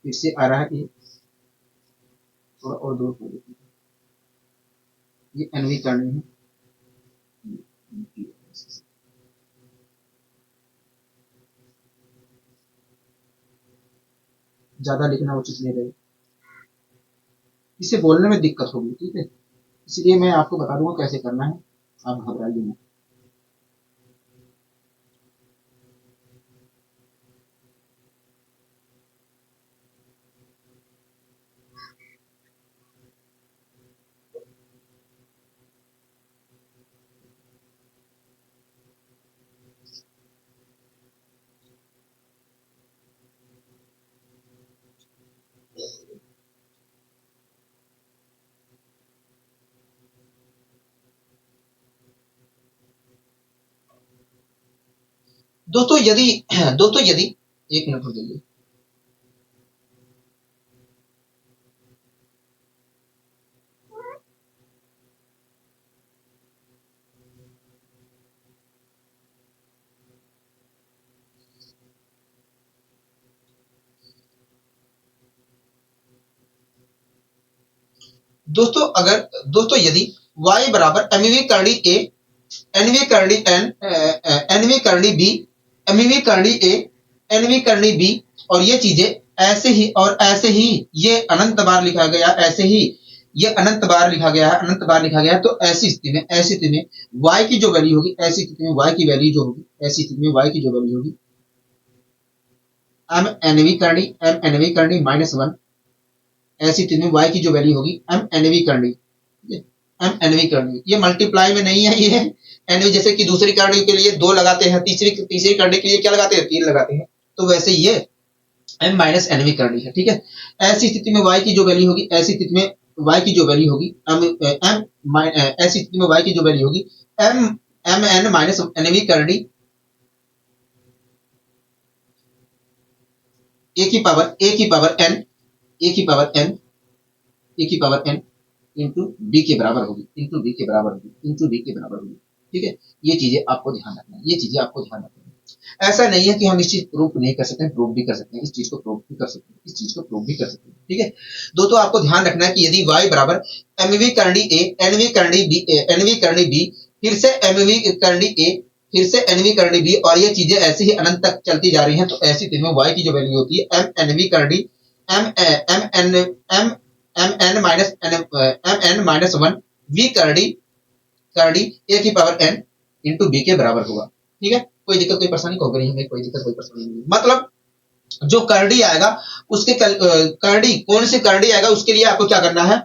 फिर से आ रहा है ये, थोड़ा और दूर कर देता हूँ, ये एनवी करनी है। ज्यादा लिखना उचित नहीं रहेगा, इसे बोलने में दिक्कत होगी। ठीक है, इसलिए मैं आपको बता दूंगा कैसे करना है, आप घबराइए मत। दोस्तों यदि एक मिनट रुक जाइए। दोस्तों यदि y बराबर एमवी करनी ए, एनवी करनी एन, एनवी करनी बी, एमवी करनी ए, एनवी करनी बी, और ये चीजें ऐसे ही और ऐसे ही ये अनंत बार लिखा गया, ऐसे ही ये अनंत बार लिखा गया है, अनंत बार लिखा गया है। तो ऐसी स्थिति में y की जो वैल्यू होगी, ऐसी स्थिति में y की वैल्यू जो होगी, ऐसी स्थिति में y की जो वैल्यू होगी m करनी -1, ऐसी स्थिति में y की जो वैल्यू होगी m करनी, m करनी, ये मल्टीप्लाई में नहीं है, ये एनवी जैसे कि दूसरी करनी के लिए 2 लगाते हैं, तीसरी करने के लिए क्या लगाते हैं, 3 लगाते हैं, तो वैसे ये m माइनस एनवी करनी है, ठीक है। ऐसी स्थिति में y की जो वैल्यू होगी, ऐसी स्थिति में y की जो वैल्यू होगी ऐसी स्थिति में y की जो वैल्यू होगी m n माइनस एनवी करनी a की पावर n इंटू बी के बराबर होगी, ठीक है। ये चीजें आपको ध्यान रखना है, ऐसा नहीं है कि हम इस चीज प्रूफ नहीं कर सकते, प्रूफ भी कर सकते हैं, इस चीज को प्रूफ भी कर सकते हैं, ठीक है। दोस्तों आपको ध्यान रखना है कि यदि y बराबर mv करनी a, nv करनी b, फिर से mv करनी a, फिर से nv करनी b, और ये चीजें ऐसे ही अनंत तक चलती जा रही हैं, तो ऐसी स्थिति में y की जो वैल्यू होती है mnv करनी mn-1 v करनी a की पावर n इंटू b के बराबर होगा, ठीक है। कोई दिक्कत कोई परेशानी होगी नहीं, हमें कोई दिक्कत कोई परेशानी नहीं, मतलब जो करनी आएगा उसके करनी कौन सी करनी आएगा उसके लिए आपको क्या करना है,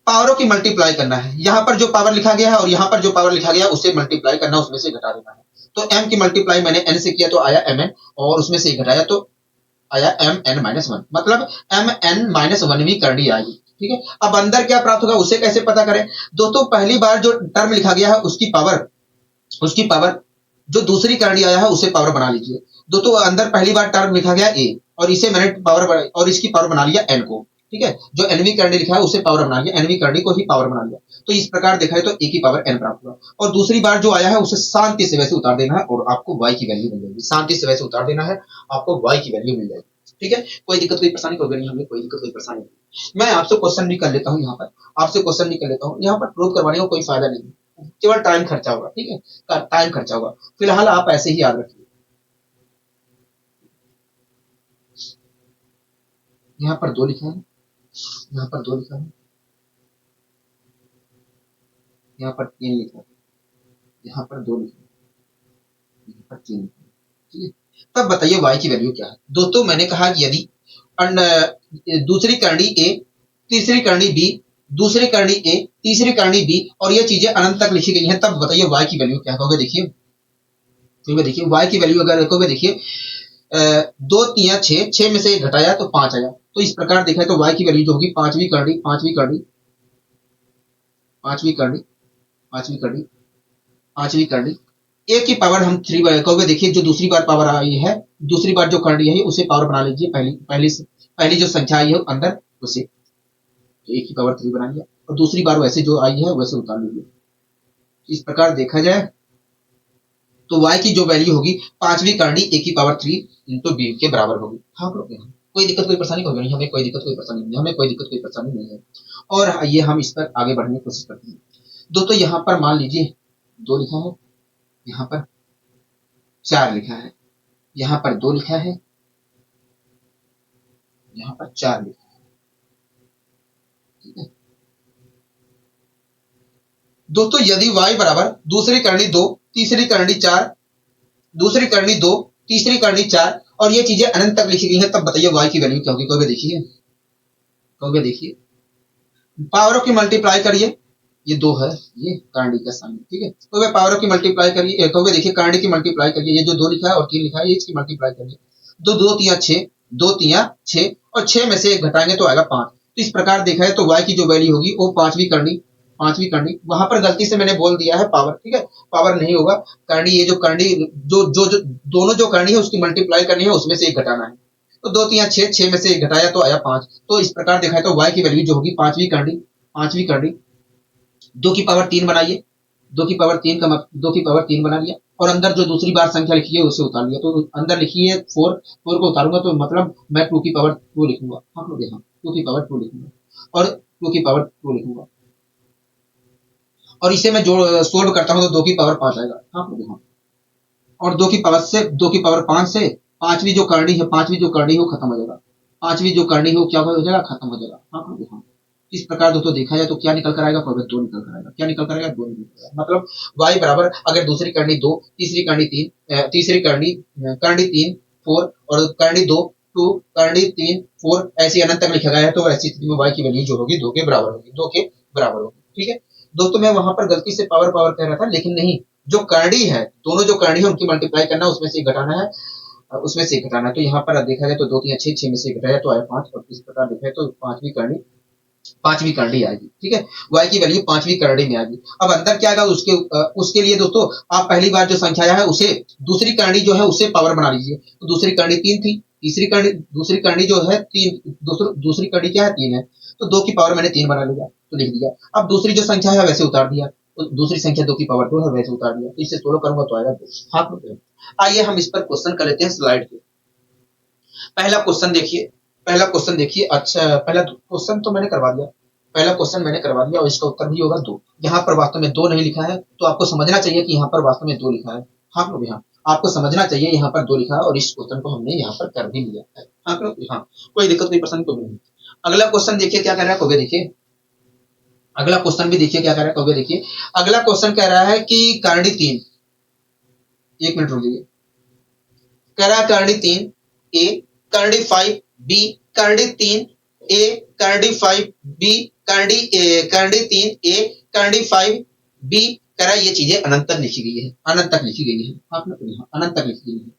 पावरों की मल्टीप्लाई करना है। यहाँ पर जो पावर लिखा गया है और यहाँ पर जो पावर लिखा गया है उसे मल्टीप्लाई करना, उसमें से घटा देना है। तो m की मल्टीप्लाई मैंने n से किया तो आया mn, और उसमें से घटाया तो आया mn-1, मतलब mn-1 भी करनी आएगी, ठीक है। अब अंदर क्या प्राप्त होगा उसे कैसे पता करें। दोस्तों पहली बार जो टर्म लिखा गया है उसकी पावर जो दूसरी करनी आया है उसे पावर बना लीजिए। दोस्तों अंदर पहली बार टर्म लिखा गया a, और इसे मैंने पावर और इसकी पावर बना लिया n को, ठीक है। जो एनवी करनी लिखा है उसे पावर बना लिया, एनवी करनी को ही पावर बना लिया, तो इस प्रकार देखा है तो a की पावर n प्राप्त हुआ। और दूसरी बार जो आया है उसे शांति से वैसे उतार देना है और आपको y की वैल्यू मिल जाएगी, शांति से वैसे उतार देना है, आपको y की वैल्यू मिल जाएगी, ठीक है। कोई दिक्कत कोई परेशानी होगी नहीं, हमें कोई दिक्कत कोई परेशानी नहीं। मैं आपसे क्वेश्चन भी कर लेता हूँ, यहाँ पर प्रूव करवाने का कोई फायदा नहीं, केवल टाइम खर्चा होगा, ठीक है, टाइम खर्चा होगा। फिलहाल आप ऐसे ही याद रखिए, यहाँ पर 2 लिखा है, यहाँ पर 2 लिखा है, यहाँ पर 3 लिखा है, यहाँ पर 2 लिखा है, यहाँ पर 3 लिखा है, ठीक है। तब बताइए y की वैल्यू क्या है। दोस्तों मैंने कहा कि यदि दूसरी करनी a, तीसरी करनी b, दूसरी करनी a, तीसरी करनी b, और ये चीजें अनंत तक लिखी गई हैं, तब बताइए y की वैल्यू क्या होगा। देखिए y की वैल्यू अगर रखोगे, देखिए 2 3 6 में से घटाया तो 5 आया, तो इस प्रकार देखा तो y की वैल्यू जो होगी पांचवी करनी a की पावर हम 3 कहोगे। देखिए जो दूसरी बार पावर आई है, दूसरी बार जो करनी है उसे पावर बना लीजिए, पहली जो संख्या आई है अंदर उसे, तो a की पावर 3 बना लिया, और दूसरी बार वैसे जो आई है वैसे उतार लीजिए। इस प्रकार देखा जाए तो y की जो वैल्यू होगी पांचवी करनी a की पावर 3 इंटू b के बराबर होगी। हाँ कोई दिक्कत कोई परेशानी होगी नहीं, हमें कोई दिक्कत कोई परेशानी नहीं है। और आइए हम इस पर आगे बढ़ने की कोशिश करते हैं। दोस्तों यहाँ पर मान लीजिए 2 लिखा है, यहाँ पर 4 लिखा है, यहाँ पर 2 लिखा है, यहाँ पर 4 लिखा है, ठीक है। दोस्तों यदि y बराबर दूसरी करनी 2, तीसरी करनी 4, दूसरी करनी 2, तीसरी करनी 4, और ये चीजें अनंत तक लिखी गई हैं, तब बताइए y की वैल्यू क्या होगी। देखिए पावरों की मल्टीप्लाई करिए, ये 2 है, ये करनी का साइन, ठीक है। तो पावरों की मल्टीप्लाई करिए, देखिए करनी की मल्टीप्लाई करिए, ये जो 2 लिखा है और 3 लिखा है, ये इसकी मल्टीप्लाई करिए, 2 2 3 6, 2 3 6, और 6 में से 1 घटाएंगे तो आएगा 5। तो इस प्रकार देखा है तो y की जो वैल्यू होगी वो पांचवी करनी, वहां पर गलती से मैंने बोल दिया है पावर, ठीक है, पावर नहीं होगा, करनी, ये जो करनी जो दोनों जो करनी है उसकी मल्टीप्लाई करनी है, उसमें से 1 घटाना है, तो 2 3 6 में से 1 घटाया तो आया 5। तो इस प्रकार देखा है तो y की वैल्यू जो होगी पांचवी करनी 2 की पावर 3 बनाइए, 2 की पावर 3 बना लिया, और अंदर जो दूसरी बार संख्या लिखी है उसे उतार लिया, तो अंदर लिखी है 4 को उतारूंगा तो मतलब मैं 2 की पावर 2 लिखूंगा, हाँ 2 की पावर 2 लिखूंगा, और 2 की पावर 2 लिखूंगा, और इसे मैं जो सोल्व करता हूं तो 2 की पावर 5 आएगा, हाँ। और 2 की पावर 5 से पांचवी जो करनी है वो खत्म हो जाएगा, पांचवी जो करनी है वो क्या हो जाएगा, खत्म हो जाएगा, हाँ। इस प्रकार दोस्तों देखा जाए तो क्या निकल कर आएगा, कहोगे 2 निकल कर आएगा। क्या निकल कर आएगा, 2 निकल कर आएगा। मतलब y बराबर अगर दूसरी करनी 2, तीसरी करनी 3, तीसरी करनी 3 4 और करनी 2 2, करनी 3 4 ऐसे अनंत तक लिखा गया है, तो ऐसी स्थिति में y की वैल्यू जो होगी 2 के बराबर होगी, 2 के बराबर होगी। ठीक है दोस्तों, मैं वहां पर गलती से पावर पावर कह रहा था, लेकिन नहीं, जो करनी है, दोनों जो करनी है उनकी मल्टीप्लाई करना, उसमें से घटाना है, उसमें से घटाना है। तो यहाँ पर देखा जाए तो 2 3 6 6 में से घटाया तो आया 5, और इस प्रकार देखा है तो पांचवी करनी आएगी। ठीक है, y की वैल्यू पांचवी करनी में आएगी। अब अंदर क्या आएगा उसके लिए दोस्तों, आप पहली बार जो संख्या है उसे दूसरी करनी जो है उससे पावर बना लीजिए। तो दूसरी करनी 3 थी, दूसरी करनी जो है 3, दूसरी करनी क्या है, 3 है, तो 2 की पावर मैंने 3 बना लिया, तो लिख दिया। अब दूसरी जो संख्या है वैसे उतार दिया, तो दूसरी संख्या 2 की पावर 2 है, वैसे उतार दिया, तो इससे 16 करूंगा तो आएगा 2। हाँ, आइए हम इस पर क्वेश्चन कर लेते हैं स्लाइड पे। पहला क्वेश्चन देखिए, अच्छा पहला क्वेश्चन तो मैंने करवा दिया, पहला क्वेश्चन मैंने करवा दिया और इसका उत्तर भी होगा 2। यहाँ पर वास्तव में 2 नहीं लिखा है, तो आपको समझना चाहिए कि यहाँ पर वास्तव में 2 लिखा है। हाँ लोग, यहाँ आपको समझना चाहिए यहाँ पर 2 लिखा है, और इस क्वेश्चन को हमने यहाँ पर कर भी लिया है। हाँ लोग, हाँ, कोई दिक्कत, कोई प्रश्न तो नहीं। अगला क्वेश्चन देखिए क्या कह रहा है, कहोगे देखिए, अगला क्वेश्चन भी देखिए क्या कह रहा है, कहोगे देखिए। अगला क्वेश्चन कह रहा है कि करनी 3, 1 मिनट रुकिए, कह रहा है करनी 3 ए, करनी 5 बी, करनी 3 ए, करनी 5 बी, करनी 3 ए, करनी 5 बी। कह रहा है ये चीजें अनंत तक लिखी गई है, अनंत तक लिखी गई है। आपने अनंत तक लिखी गई है,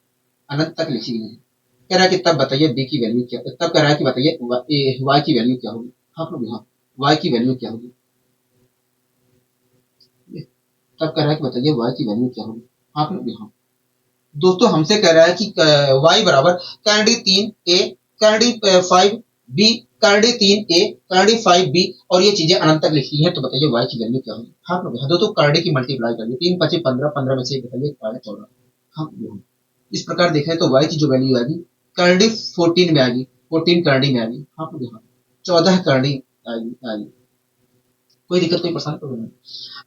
अनंत तक लिखी गई है। कह रहा है कि तब बताइए बी की वैल्यू क्या, तब कह रहा है कि बताइए वाई की वैल्यू क्या होगी। हाँ लोग, यहाँ वाई की वैल्यू क्या होगी, तब कह रहा है कि बताइए वाई की वैल्यू क्या होगी। आप लोग यहाँ दोस्तों हमसे कह रहा है कि y बराबर करंडी 3 ए, करंडी 5 बी, करंडी 3 ए, करंडी 5 बी, और ये चीजें अनंत तक लिखी हैं, तो बताइए y की वैल्यू क्या होगी। हाँ लोग, दोस्तों करंडी की मल्टीप्लाई करिए, 3 5 15, 15 में से बताइए 14। हाँ लोग, इस प्रकार देखें तो y की जो वैल्यू आएगी करंडी 14 में आएगी, 14 करंडी में आएगी। हाँ लोग, यहाँ 14 करंडी आएगी। कोई दिक्कत, कोई परेशानी तो नहीं।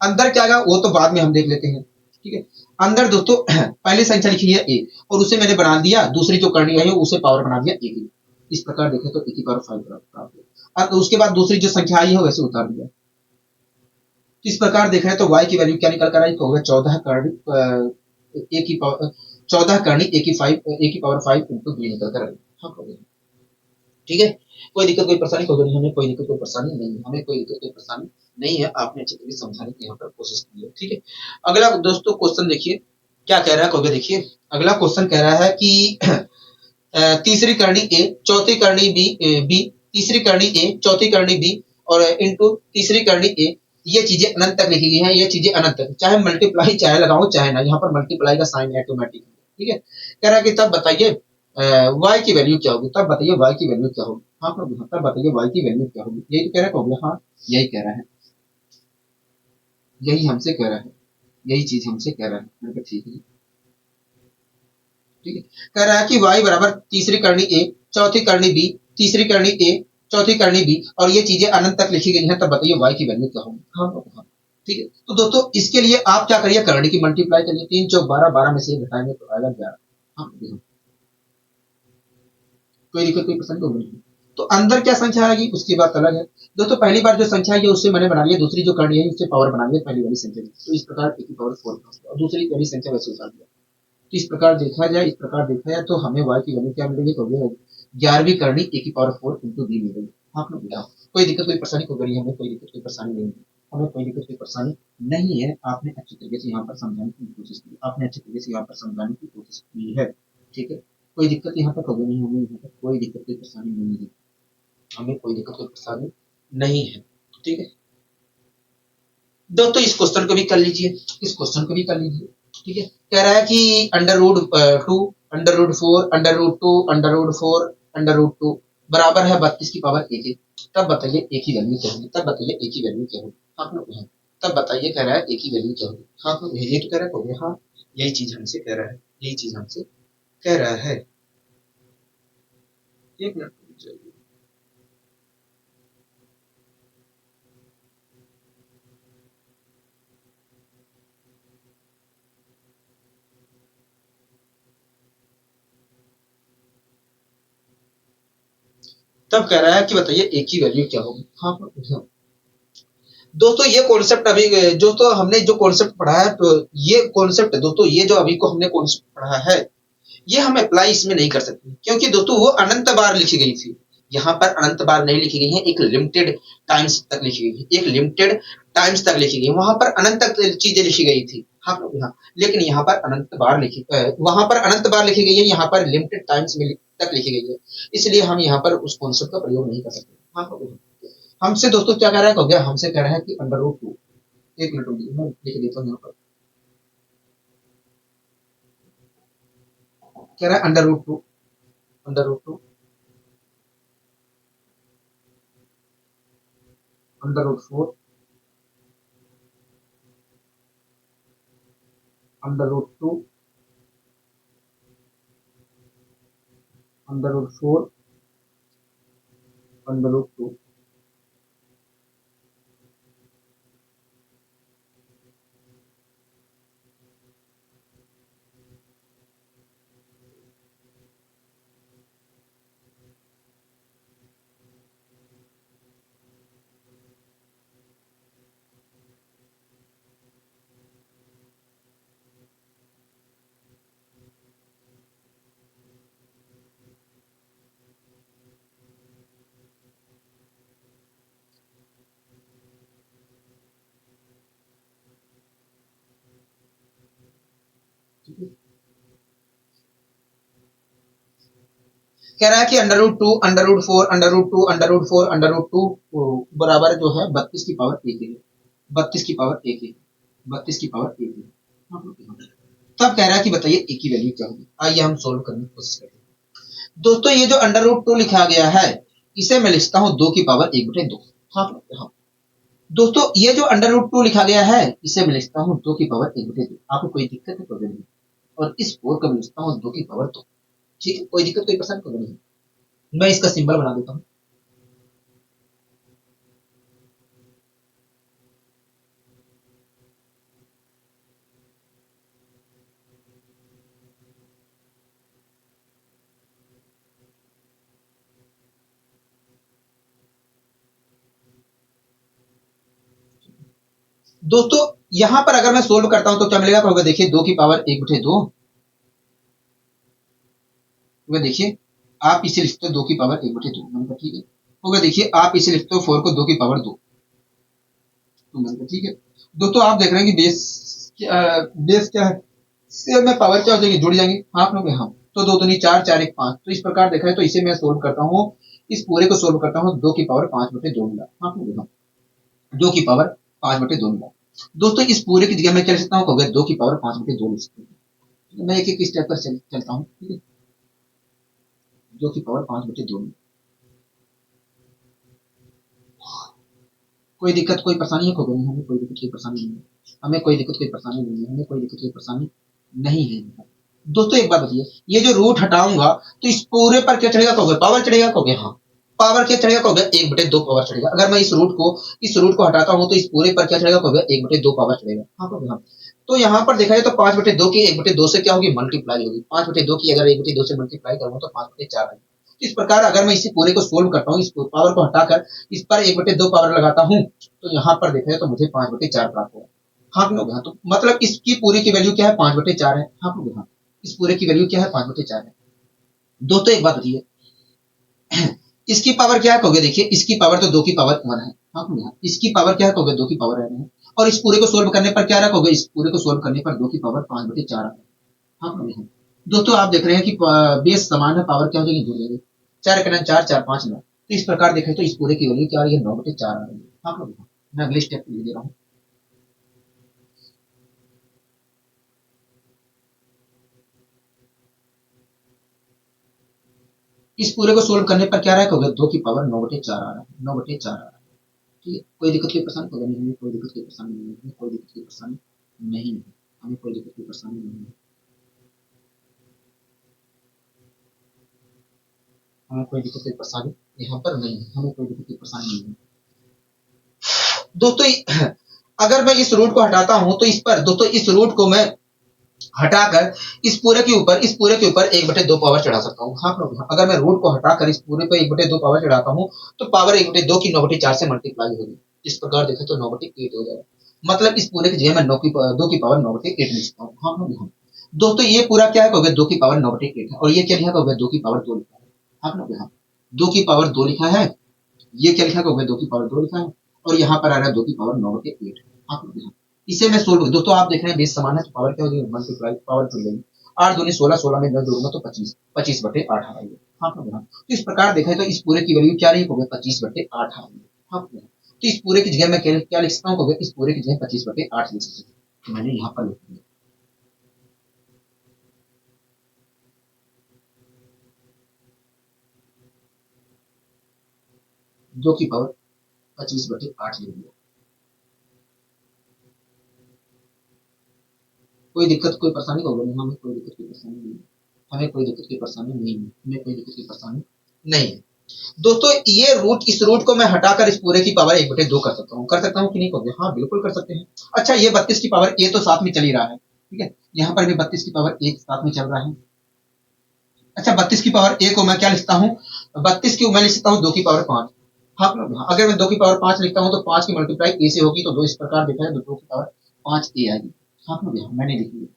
अंदर क्या आएगा वो तो बाद में हम देख लेते हैं। ठीक है, अंदर दोस्तों पहली संख्या लिखी है ए, और उसे मैंने बना दिया, दूसरी जो करनी है उसे पावर बना दिया ए की। इस प्रकार देखें तो ए की पावर 5 प्राप्त हुआ। अब उसके बाद दूसरी जो संख्या आई है वैसे उतार दिया। इस प्रकार देख रहे हैं तो y की वैल्यू क्या निकल कर आई, तो होगा 14 करनी ए की पावर 14 करनी ए की पावर 5 इंटू बी निकल कर आई। हाँ, ठीक है, कोई दिक्कत, कोई परेशानी, कोई हमें कोई दिक्कत, कोई परेशानी नहीं है, हमें कोई दिक्कत, कोई परेशानी नहीं है। आपने अच्छे तरीके से समझाने की यहाँ पर कोशिश की है। ठीक है, अगला दोस्तों क्वेश्चन देखिए क्या कह रहा है, कहोगे देखिए। अगला क्वेश्चन कह रहा है कि तीसरी करनी ए, चौथी करनी बी, तीसरी करनी ए, चौथी करनी बी, और इंटू तीसरी करनी ए। ये चीजें अनंत तक लिखी गई हैं, ये चीजें अनंत तक, चाहे मल्टीप्लाई चाहे लगाओ चाहे ना, यहाँ पर मल्टीप्लाई का साइन ऑटोमेटिक। ठीक है, कह रहा है कि तब बताइए y की वैल्यू क्या होगी, तब बताइए y की वैल्यू क्या होगी। हाँ प्रभु, तब बताइए y की वैल्यू क्या होगी, यही तो कह रहा है, कहोगे हाँ, यही कह रहा है, यही हमसे कह रहा है, यही चीज हमसे कह रहा है। मैंने कहा ठीक है, ठीक है, कह रहा है कि y बराबर तीसरी करनी ए, चौथी करनी बी, तीसरी करनी ए, चौथी करनी बी, और ये चीजें अनंत तक लिखी गई हैं, तब बताइए y की वैल्यू क्या होगी। हाँ प्रभु, हाँ, ठीक है। तो दोस्तों इसके लिए आप क्या करिए, करनी की मल्टीप्लाई करिए, 3 चौक 12, 12 में से घटाएंगे तो आएगा 11। हाँ, कोई दिक्कत, कोई पसंद तो नहीं। तो अंदर क्या संख्या आएगी उसकी बात अलग है। दोस्तों पहली बार जो संख्या है उससे मैंने बना लिया, दूसरी जो करनी है उससे पावर बना लिया पहली वाली संख्या की, तो इस प्रकार ए की पावर 4 और दूसरी वाली संख्या वैसे उतार दिया। तो इस प्रकार देखा जाए, इस प्रकार देखा जाए तो हमें y की वैल्यू क्या मिलेगी, तो 11वीं करनी ए की पावर 4 इंटू बी मिलेगी। हाँ लोग, कोई दिक्कत, कोई परेशानी को करिए, हमें कोई दिक्कत, कोई परेशानी नहीं है, हमें कोई दिक्कत, कोई परेशानी नहीं है। आपने अच्छे तरीके से यहाँ पर समझाने की कोशिश की, आपने अच्छे तरीके से यहाँ पर समझाने की कोशिश की है। ठीक है, कोई दिक्कत यहाँ पर कभी नहीं होगी, यहाँ पर कोई दिक्कत, कोई परेशानी नहीं है, हमें कोई दिक्कत, कोई परेशानी नहीं है। ठीक है दोस्तों, इस क्वेश्चन को भी कर लीजिए, इस क्वेश्चन को भी कर लीजिए। ठीक है, कह रहा है कि under root 2, under root 4, under root 2, under root 4, under root 2 बराबर है 32 की पावर 1। तब बताइए ए की वैल्यू क्या होगी, तब बताइए ए की वैल्यू क्या होगी। आप लोग यहाँ तब बताइए, कह रहा है ए की वैल्यू क्या होगी। हाँ तो ये तो कह रहा है, हाँ यही चीज हमसे कह रहा है, यही चीज हमसे कह रहा है। एक मिनट, तब कह रहा है कि बताइए ए की वैल्यू क्या होगी। हाँ दोस्तों ये कॉन्सेप्ट अभी दोस्तों हमने जो कॉन्सेप्ट पढ़ा है, तो ये कॉन्सेप्ट दोस्तों ये जो अभी को हमने कॉन्सेप्ट पढ़ा है, ये हम अप्लाई इसमें नहीं कर सकते, क्योंकि दोस्तों वो अनंत बार लिखी गई थी। यहाँ पर अनंत बार नहीं लिखी गई है, एक लिमिटेड टाइम्स तक लिखी गई है, एक लिमिटेड टाइम्स तक लिखी गई, वहां पर अनंत तक चीजें लिखी गई थी। हाँ हाँ, लेकिन यहाँ पर अनंत बार लिखी, वहां पर अनंत बार लिखी गई है, यहाँ पर लिमिटेड टाइम्स में तक लिखी गई है, इसलिए हम यहाँ पर उस कॉन्सेप्ट का प्रयोग नहीं कर सकते। हाँ हाँ, हमसे दोस्तों क्या कह रहा है, हो गया हमसे कह रहा है कि अंडर रूट टू, एक मिनट रुकिए मैं लिख देता हूँ यहाँ पर, कह रहा है under root two, under root two, under root four, under root two, under root four, under root two. कह रहा है कि under root two, under root four, under root two, under root four, under root two बराबर जो है 32 की power एक है, 32 की पावर एक है, 32 की पावर एक है। तब कह रहा है कि बताइए ए की वैल्यू क्या होगी। आइए हम सोल्व करने की कोशिश करते हैं। दोस्तों ये जो अंडर रूट टू लिखा गया है, इसे मैं लिखता हूँ 2 की पावर एक बटे दो। हाँ हाँ दोस्तों ये जो अंडर रूट टू लिखा गया है, इसे मैं लिखता हूँ 2 की पावर एक बटे दो। आपको कोई दिक्कत है प्रॉब्लम नहीं, और इस 4 को मैं लिखता हूँ 2 की पावर दो। ठीक है, कोई दिक्कत कोई परेशानी प्रॉब्लम नहीं। मैं इसका सिंबल बना देता हूँ। दोस्तों यहां पर अगर मैं सोल्व करता हूं तो क्या मिलेगा, कहोगे देखिए 2 की पावर एक बटे दो, देखिए आप इसे लिखते हो 2 की पावर एक बटे दो, मैंने कहा ठीक है। होगा देखिए आप इसे लिखते हो 4 को 2 की पावर दो, तो मैंने कहा ठीक है। दोस्तों आप देख रहे हैं कि बेस क्या है, से में पावर क्या हो जाएगी, जुड़ जाएंगे आप लोग। हाँ तो दो दूनी चार, चार एक पांच, तो इस प्रकार देख रहे हैं। तो इसे मैं सोल्व करता हूँ, इस पूरे को सोल्व करता हूँ 2 की पावर 5 बटे दो मिला। हाँ 2 की पावर 5 बटे दो मिला। दोस्तों इस पूरे की जगह मैं क्या लिख सकता हूँ, 2 की पावर 5 बटे दो लिख सकता हूँ। मैं एक एक स्टेप पर चलता हूँ, ठीक है। 2 की पावर 5 बटे दो, कोई दिक्कत कोई परेशानी है, खबर नहीं, हमें कोई दिक्कत कोई परेशानी नहीं है, हमें कोई दिक्कत कोई परेशानी नहीं है, हमें कोई दिक्कत कोई परेशानी नहीं है। दोस्तों एक बात बताइए, ये जो रूट हटाऊंगा तो इस पूरे पर क्या चढ़ेगा, कहोगे पावर चढ़ेगा, कहोगे हाँ पावर क्या चढ़ेगा, कहोगे एक बटे दो पावर चढ़ेगा। अगर मैं इस रूट को हटाता हूँ तो इस पूरे पर क्या चढ़ेगा, कहोगे एक बटे दो पावर चढ़ेगा। हाँ कहोगे हाँ। तो यहाँ पर देखा जाए तो 5 बटे दो की एक बटे दो से क्या होगी, मल्टीप्लाई होगी। 5 बटे दो की अगर एक बटे दो से मल्टीप्लाई करूँ तो 5 बटे चार आएगी। इस प्रकार अगर मैं इसी पूरे को सोल्व करता हूँ, इस पावर को हटाकर इस पर एक बटे दो पावर लगाता हूँ, तो यहाँ पर देखा जाए तो मुझे 5 बटे चार प्राप्त होगा। हाँ लोग हाँ, तो मतलब इसकी पूरी की वैल्यू क्या है, 5 बटे चार है। हाँ लोग हाँ, इस पूरे की वैल्यू क्या है, 5 बटे चार है। दोस्तों एक बात बताइए, इसकी पावर क्या है, कहोगे देखिए इसकी पावर तो 2 की पावर 1 है। हाँ हाँ, इसकी पावर क्या है, कहोगे 2 की पावर है। और इस पूरे को सोल्व करने पर क्या रखोगे, इस पूरे को सोल्व करने पर 2 की पावर 5 बटे चार है। हाँ हाँ दोस्तों आप देख रहे हैं कि बेस समान है, पावर क्या हो जाएगी, जुड़ जाएगी। चार का चार, चार पांच नौ, तो इस प्रकार देखें तो इस पूरे की वैल्यू क्या आ रही है, 9 बटे चार आ रही है। हाँ हाँ, मैं अगले स्टेप लिख दे रहा हूँ। इस पूरे को सोल्व करने पर क्या रहा है, 2 की पावर 9 बटे चार आ रहा है, 9 बटे चार आ रहा है। ठीक है, कोई दिक्कत की परेशानी होगा नहीं, हमें कोई दिक्कत की परेशानी नहीं है, कोई दिक्कत की परेशानी नहीं है, हमें कोई दिक्कत की परेशानी नहीं है, हमें कोई दिक्कत की परेशानी यहाँ पर नहीं है, हमें कोई दिक्कत की परेशानी नहीं है। दोस्तों अगर मैं इस रूट को हटाता हूं तो इस पर दोस्तों इस रूट को मैं हटाकर इस पूरे के ऊपर 1/2 पावर चढ़ा सकता हूँ। हाँ प्रॉब्लम, अगर मैं रूट को हटाकर इस पूरे पे 1/2 पावर चढ़ाता हूँ तो पावर 1/2 की 9/4 से मल्टीप्लाई होगी। इस प्रकार देखें तो 9/8 हो जाएगा। मतलब इस पूरे की जगह मैं 2 की पावर 9/8 लिख सकता हूँ। हाँ प्रॉब्लम, दोस्तों ये पूरा क्या है, हो गया 2 की पावर 9/8 है, और ये क्या लिखा हो गया 2 की पावर 2 लिखा है। हाँ प्रॉब्लम, 2 की पावर 2 लिखा है, ये क्या लिखा हो गया 2 की पावर 2 लिखा है, और यहाँ पर आ रहा है 2 की पावर 9/8। हाँ प्रॉब्लम, इसे मैं सोल्व, दोस्तों आप देख रहे हैं बेस समान है तो पावर क्या होगी, मल्टीप्लाई पावर जुड़ जाएगी। 8 दूनी 16, 16 में 10 जोड़ूंगा तो 25, 25/8 आएगी। हाँ प्रॉब्लम, तो इस प्रकार देखा है तो इस पूरे की वैल्यू क्या रही होगी, 25/8 आएगी। हाँ प्रॉब्लम, तो इस पूरे की जगह मैं क्या लिख सकता हूँ, इस पूरे की जगह 25/8 लिख सकता हूँ। मैंने यहाँ पर लिख दिया 2 की पावर 25/8 लिख दिया। कोई दिक्कत कोई परेशानी होगी नहीं, हमें कोई दिक्कत कोई परेशानी नहीं है, हमें कोई दिक्कत की परेशानी नहीं है, हमें कोई दिक्कत की परेशानी नहीं है। दोस्तों ये रूट, इस रूट को मैं हटाकर इस पूरे की पावर 1/2 कर सकता हूँ कि नहीं कहोगे, हाँ बिल्कुल कर सकते हैं। अच्छा ये 32 की पावर ए तो साथ में चल ही रहा है, ठीक है, यहाँ पर भी 32 की पावर एक साथ में चल रहा है। अच्छा 32 की पावर ए को मैं क्या लिखता हूँ, 32 की मैं लिख सकता हूँ 2 की पावर 5। हाँ अगर मैं 2 की पावर 5 लिखता हूँ तो 5 की मल्टीप्लाई ए से होगी, तो दो इस प्रकार देखा है, 2 की पावर 5 ए आएगी। हाँ मैंने लिख लिया,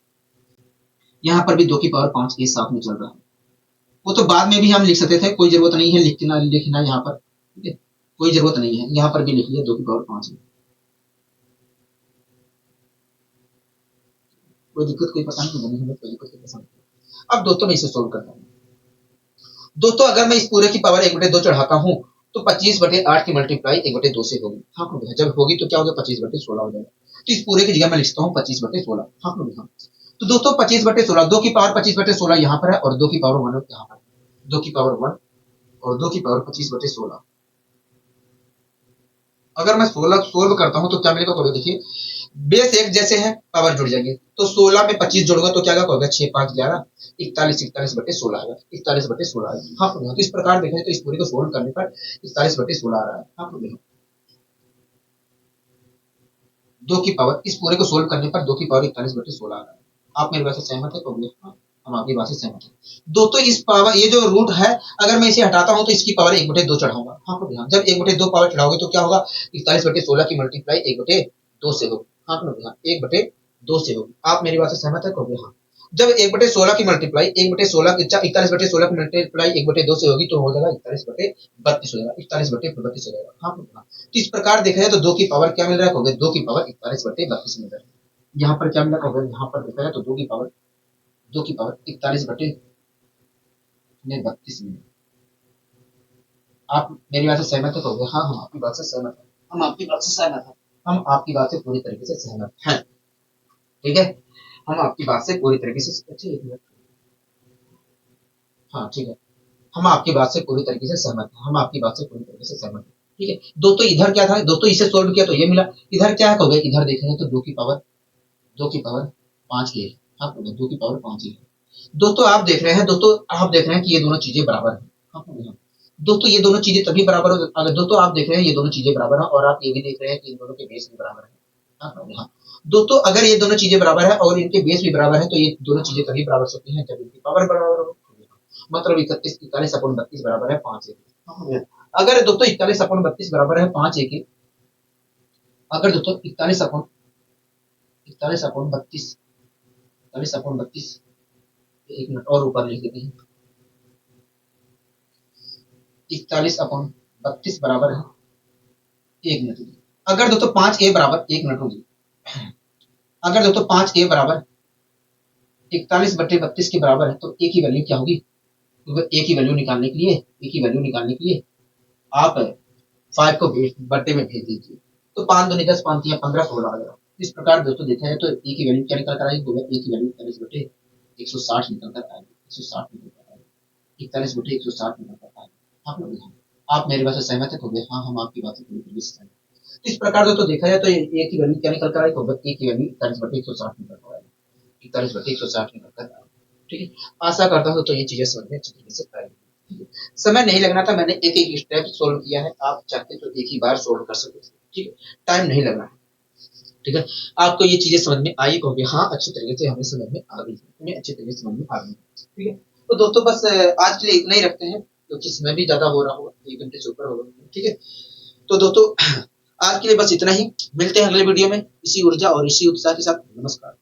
यहाँ पर भी 2 की पावर 5 ए साथ में चल रहा है। वो तो बाद में भी हम लिख सकते थे, कोई जरूरत नहीं है लिखना यहाँ पर, ठीक है, कोई जरूरत नहीं है, यहाँ पर भी लिख लिया 2 की पावर 5 में। कोई दिक्कत कोई परेशानी नहीं है, कोई दिक्कत कोई परेशानी। अब दोस्तों मैं इसे सोल्व करता हूँ। दोस्तों अगर मैं इस पूरे की पावर 1/2 चढ़ाता हूँ तो 25/8 की मल्टीप्लाई 1/2 से होगी। हाँ जब होगी तो क्या होगा, 25/16 हो जाएगा। तो इस पूरे की जगह मैं लिखता हूँ 25/16। हाँ हाँ, तो दोस्तों 25/16, 2 की पावर 25/16 यहाँ पर है, और 2 की पावर 1 यहाँ पर, 2 की पावर 1 और 2 की पावर 25/16। अगर मैं 16 सोल्व करता हूँ तो क्या मिलेगा, तो देखिए बेस एक जैसे है, पावर जुड़ जाएंगे, तो 16 में 25 जोड़ूंगा तो क्या होगा, 6 5 11, 41, 41/16 आएगा, 41/16 आएगा। हाँ तो इस प्रकार देखें तो इस पूरी को सोल्व करने पर 41/16 आ रहा है। हाँ तो 2 की पावर, इस पूरे को सोल्व करने पर 2 की पावर 41/16 आ रहा है। आप मेरी बात से सहमत है, तो हाँ हम आपकी बात से सहमत है। दोस्तों इस पावर, ये जो रूट है, अगर मैं इसे हटाता हूँ तो इसकी पावर 1/2 चढ़ाऊंगा। हाँ तो ध्यान, जब 1/2 पावर चढ़ाओगे तो क्या होगा, 41/16 की मल्टीप्लाई 1/2 से होगी। हाँ तो ध्यान, 1/2 से होगी। आप मेरी बात से सहमत है, कहोगे हाँ। जब 1/16 की मल्टीप्लाई 1/16 41/16 की मल्टीप्लाई 1/2 से होगी तो हो जाएगा 41/32 हो जाएगा, 41/32 हो जाएगा। हाँ तो इस प्रकार देखा जाए तो 2 की पावर क्या मिल रहा है, हो गया 2 की पावर 41/32 मिल रहा है। यहाँ पर क्या मिला, हो गया यहाँ पर देखा जाए तो 2 की पावर 41/32 मिल। आप मेरी बात से सहमत है, कहोगे हाँ हम आपकी बात से सहमत है, हम आपकी बात से सहमत है, हम आपकी बात से पूरी तरीके से सहमत हैं। ठीक है, हम आपकी बात से पूरी तरीके से, अच्छी, हाँ ठीक है, हम आपकी बात से पूरी तरीके से सहमत हैं, हम आपकी बात से पूरी तरीके से सहमत हैं। ठीक है दोस्तों, इधर क्या था, दोस्तों इसे सोल्व किया तो ये मिला, इधर क्या है, हो गया इधर देखेंगे तो 2 की पावर 5 की है। हाँ 2 की पावर 5 की है। दोस्तों आप देख रहे हैं, कि ये दोनों चीजें बराबर है। हाँ दोस्तों ये दोनों चीजें तभी बराबर हो, अगर दोस्तों आप देख रहे हैं ये दोनों चीजें बराबर है, और आप ये भी देख रहे हैं कि इन दोनों के बेस भी बराबर है। हाँ दोस्तों अगर ये दोनों चीजें बराबर है और इनके बेस भी बराबर है तो ये दोनों चीजें तभी बराबर सकती हैं जब इनकी पावर बराबर हो। मतलब 41 बराबर है 5 एक। अगर दोस्तों 41/32 बराबर है 5 एक, अगर दोस्तों 41/32 एक मिनट और ऊपर लिख देते हैं, 41/32 बराबर है, एक मिनट, अगर दोस्तों 5 ए बराबर, एक मिनट होगी, अगर दोस्तों 5 ए बराबर 41/32 के बराबर है तो ए की वैल्यू क्या होगी, क्योंकि ए की वैल्यू निकालने के लिए, आप 5 को बट्टे में भेज दीजिए, तो 5 दूनी 10, 5 तियां 15, 16 आ जाएगा। इस प्रकार दोस्तों देखा है तो ए की वैल्यू क्या निकल कर आएगी, ए की वैल्यू 41/160 निकल कर आएगी, 160 निकल कर आएगी, 41/160 निकल कर आएगी। आप लोग आप मेरी बात से सहमत है, तो हाँ हम आपकी बात से पूरी तरीके से सहमत है। तो इस प्रकार दोस्तों देखा जाए तो ए की वैल्यू क्या निकल कर आएगी, ए की वैल्यू 41/160 निकल कर आएगी, 41/160 निकल कर आएगी। ठीक है, आशा करता हूँ तो ये चीजें समझ में अच्छी तरीके से आएगी। समय नहीं लगना था, मैंने एक एक स्टेप सोल्व किया है, आप चाहते तो एक ही बार सोल्व कर सकते थे। ठीक है, टाइम नहीं लग रहा है। ठीक है, आपको ये चीजें समझ में आई होगी, हाँ अच्छी तरीके से हमें समझ में आ गई, हमें अच्छी तरीके से समझ में आ गई। ठीक है, तो दोस्तों बस आज के लिए इतना ही रखते हैं, क्योंकि समय भी ज्यादा हो रहा होगा, 1 घंटे से ऊपर होगा। ठीक है, तो दोस्तों आज के लिए बस इतना ही, मिलते हैं अगले वीडियो में इसी ऊर्जा और इसी उत्साह के साथ। नमस्कार।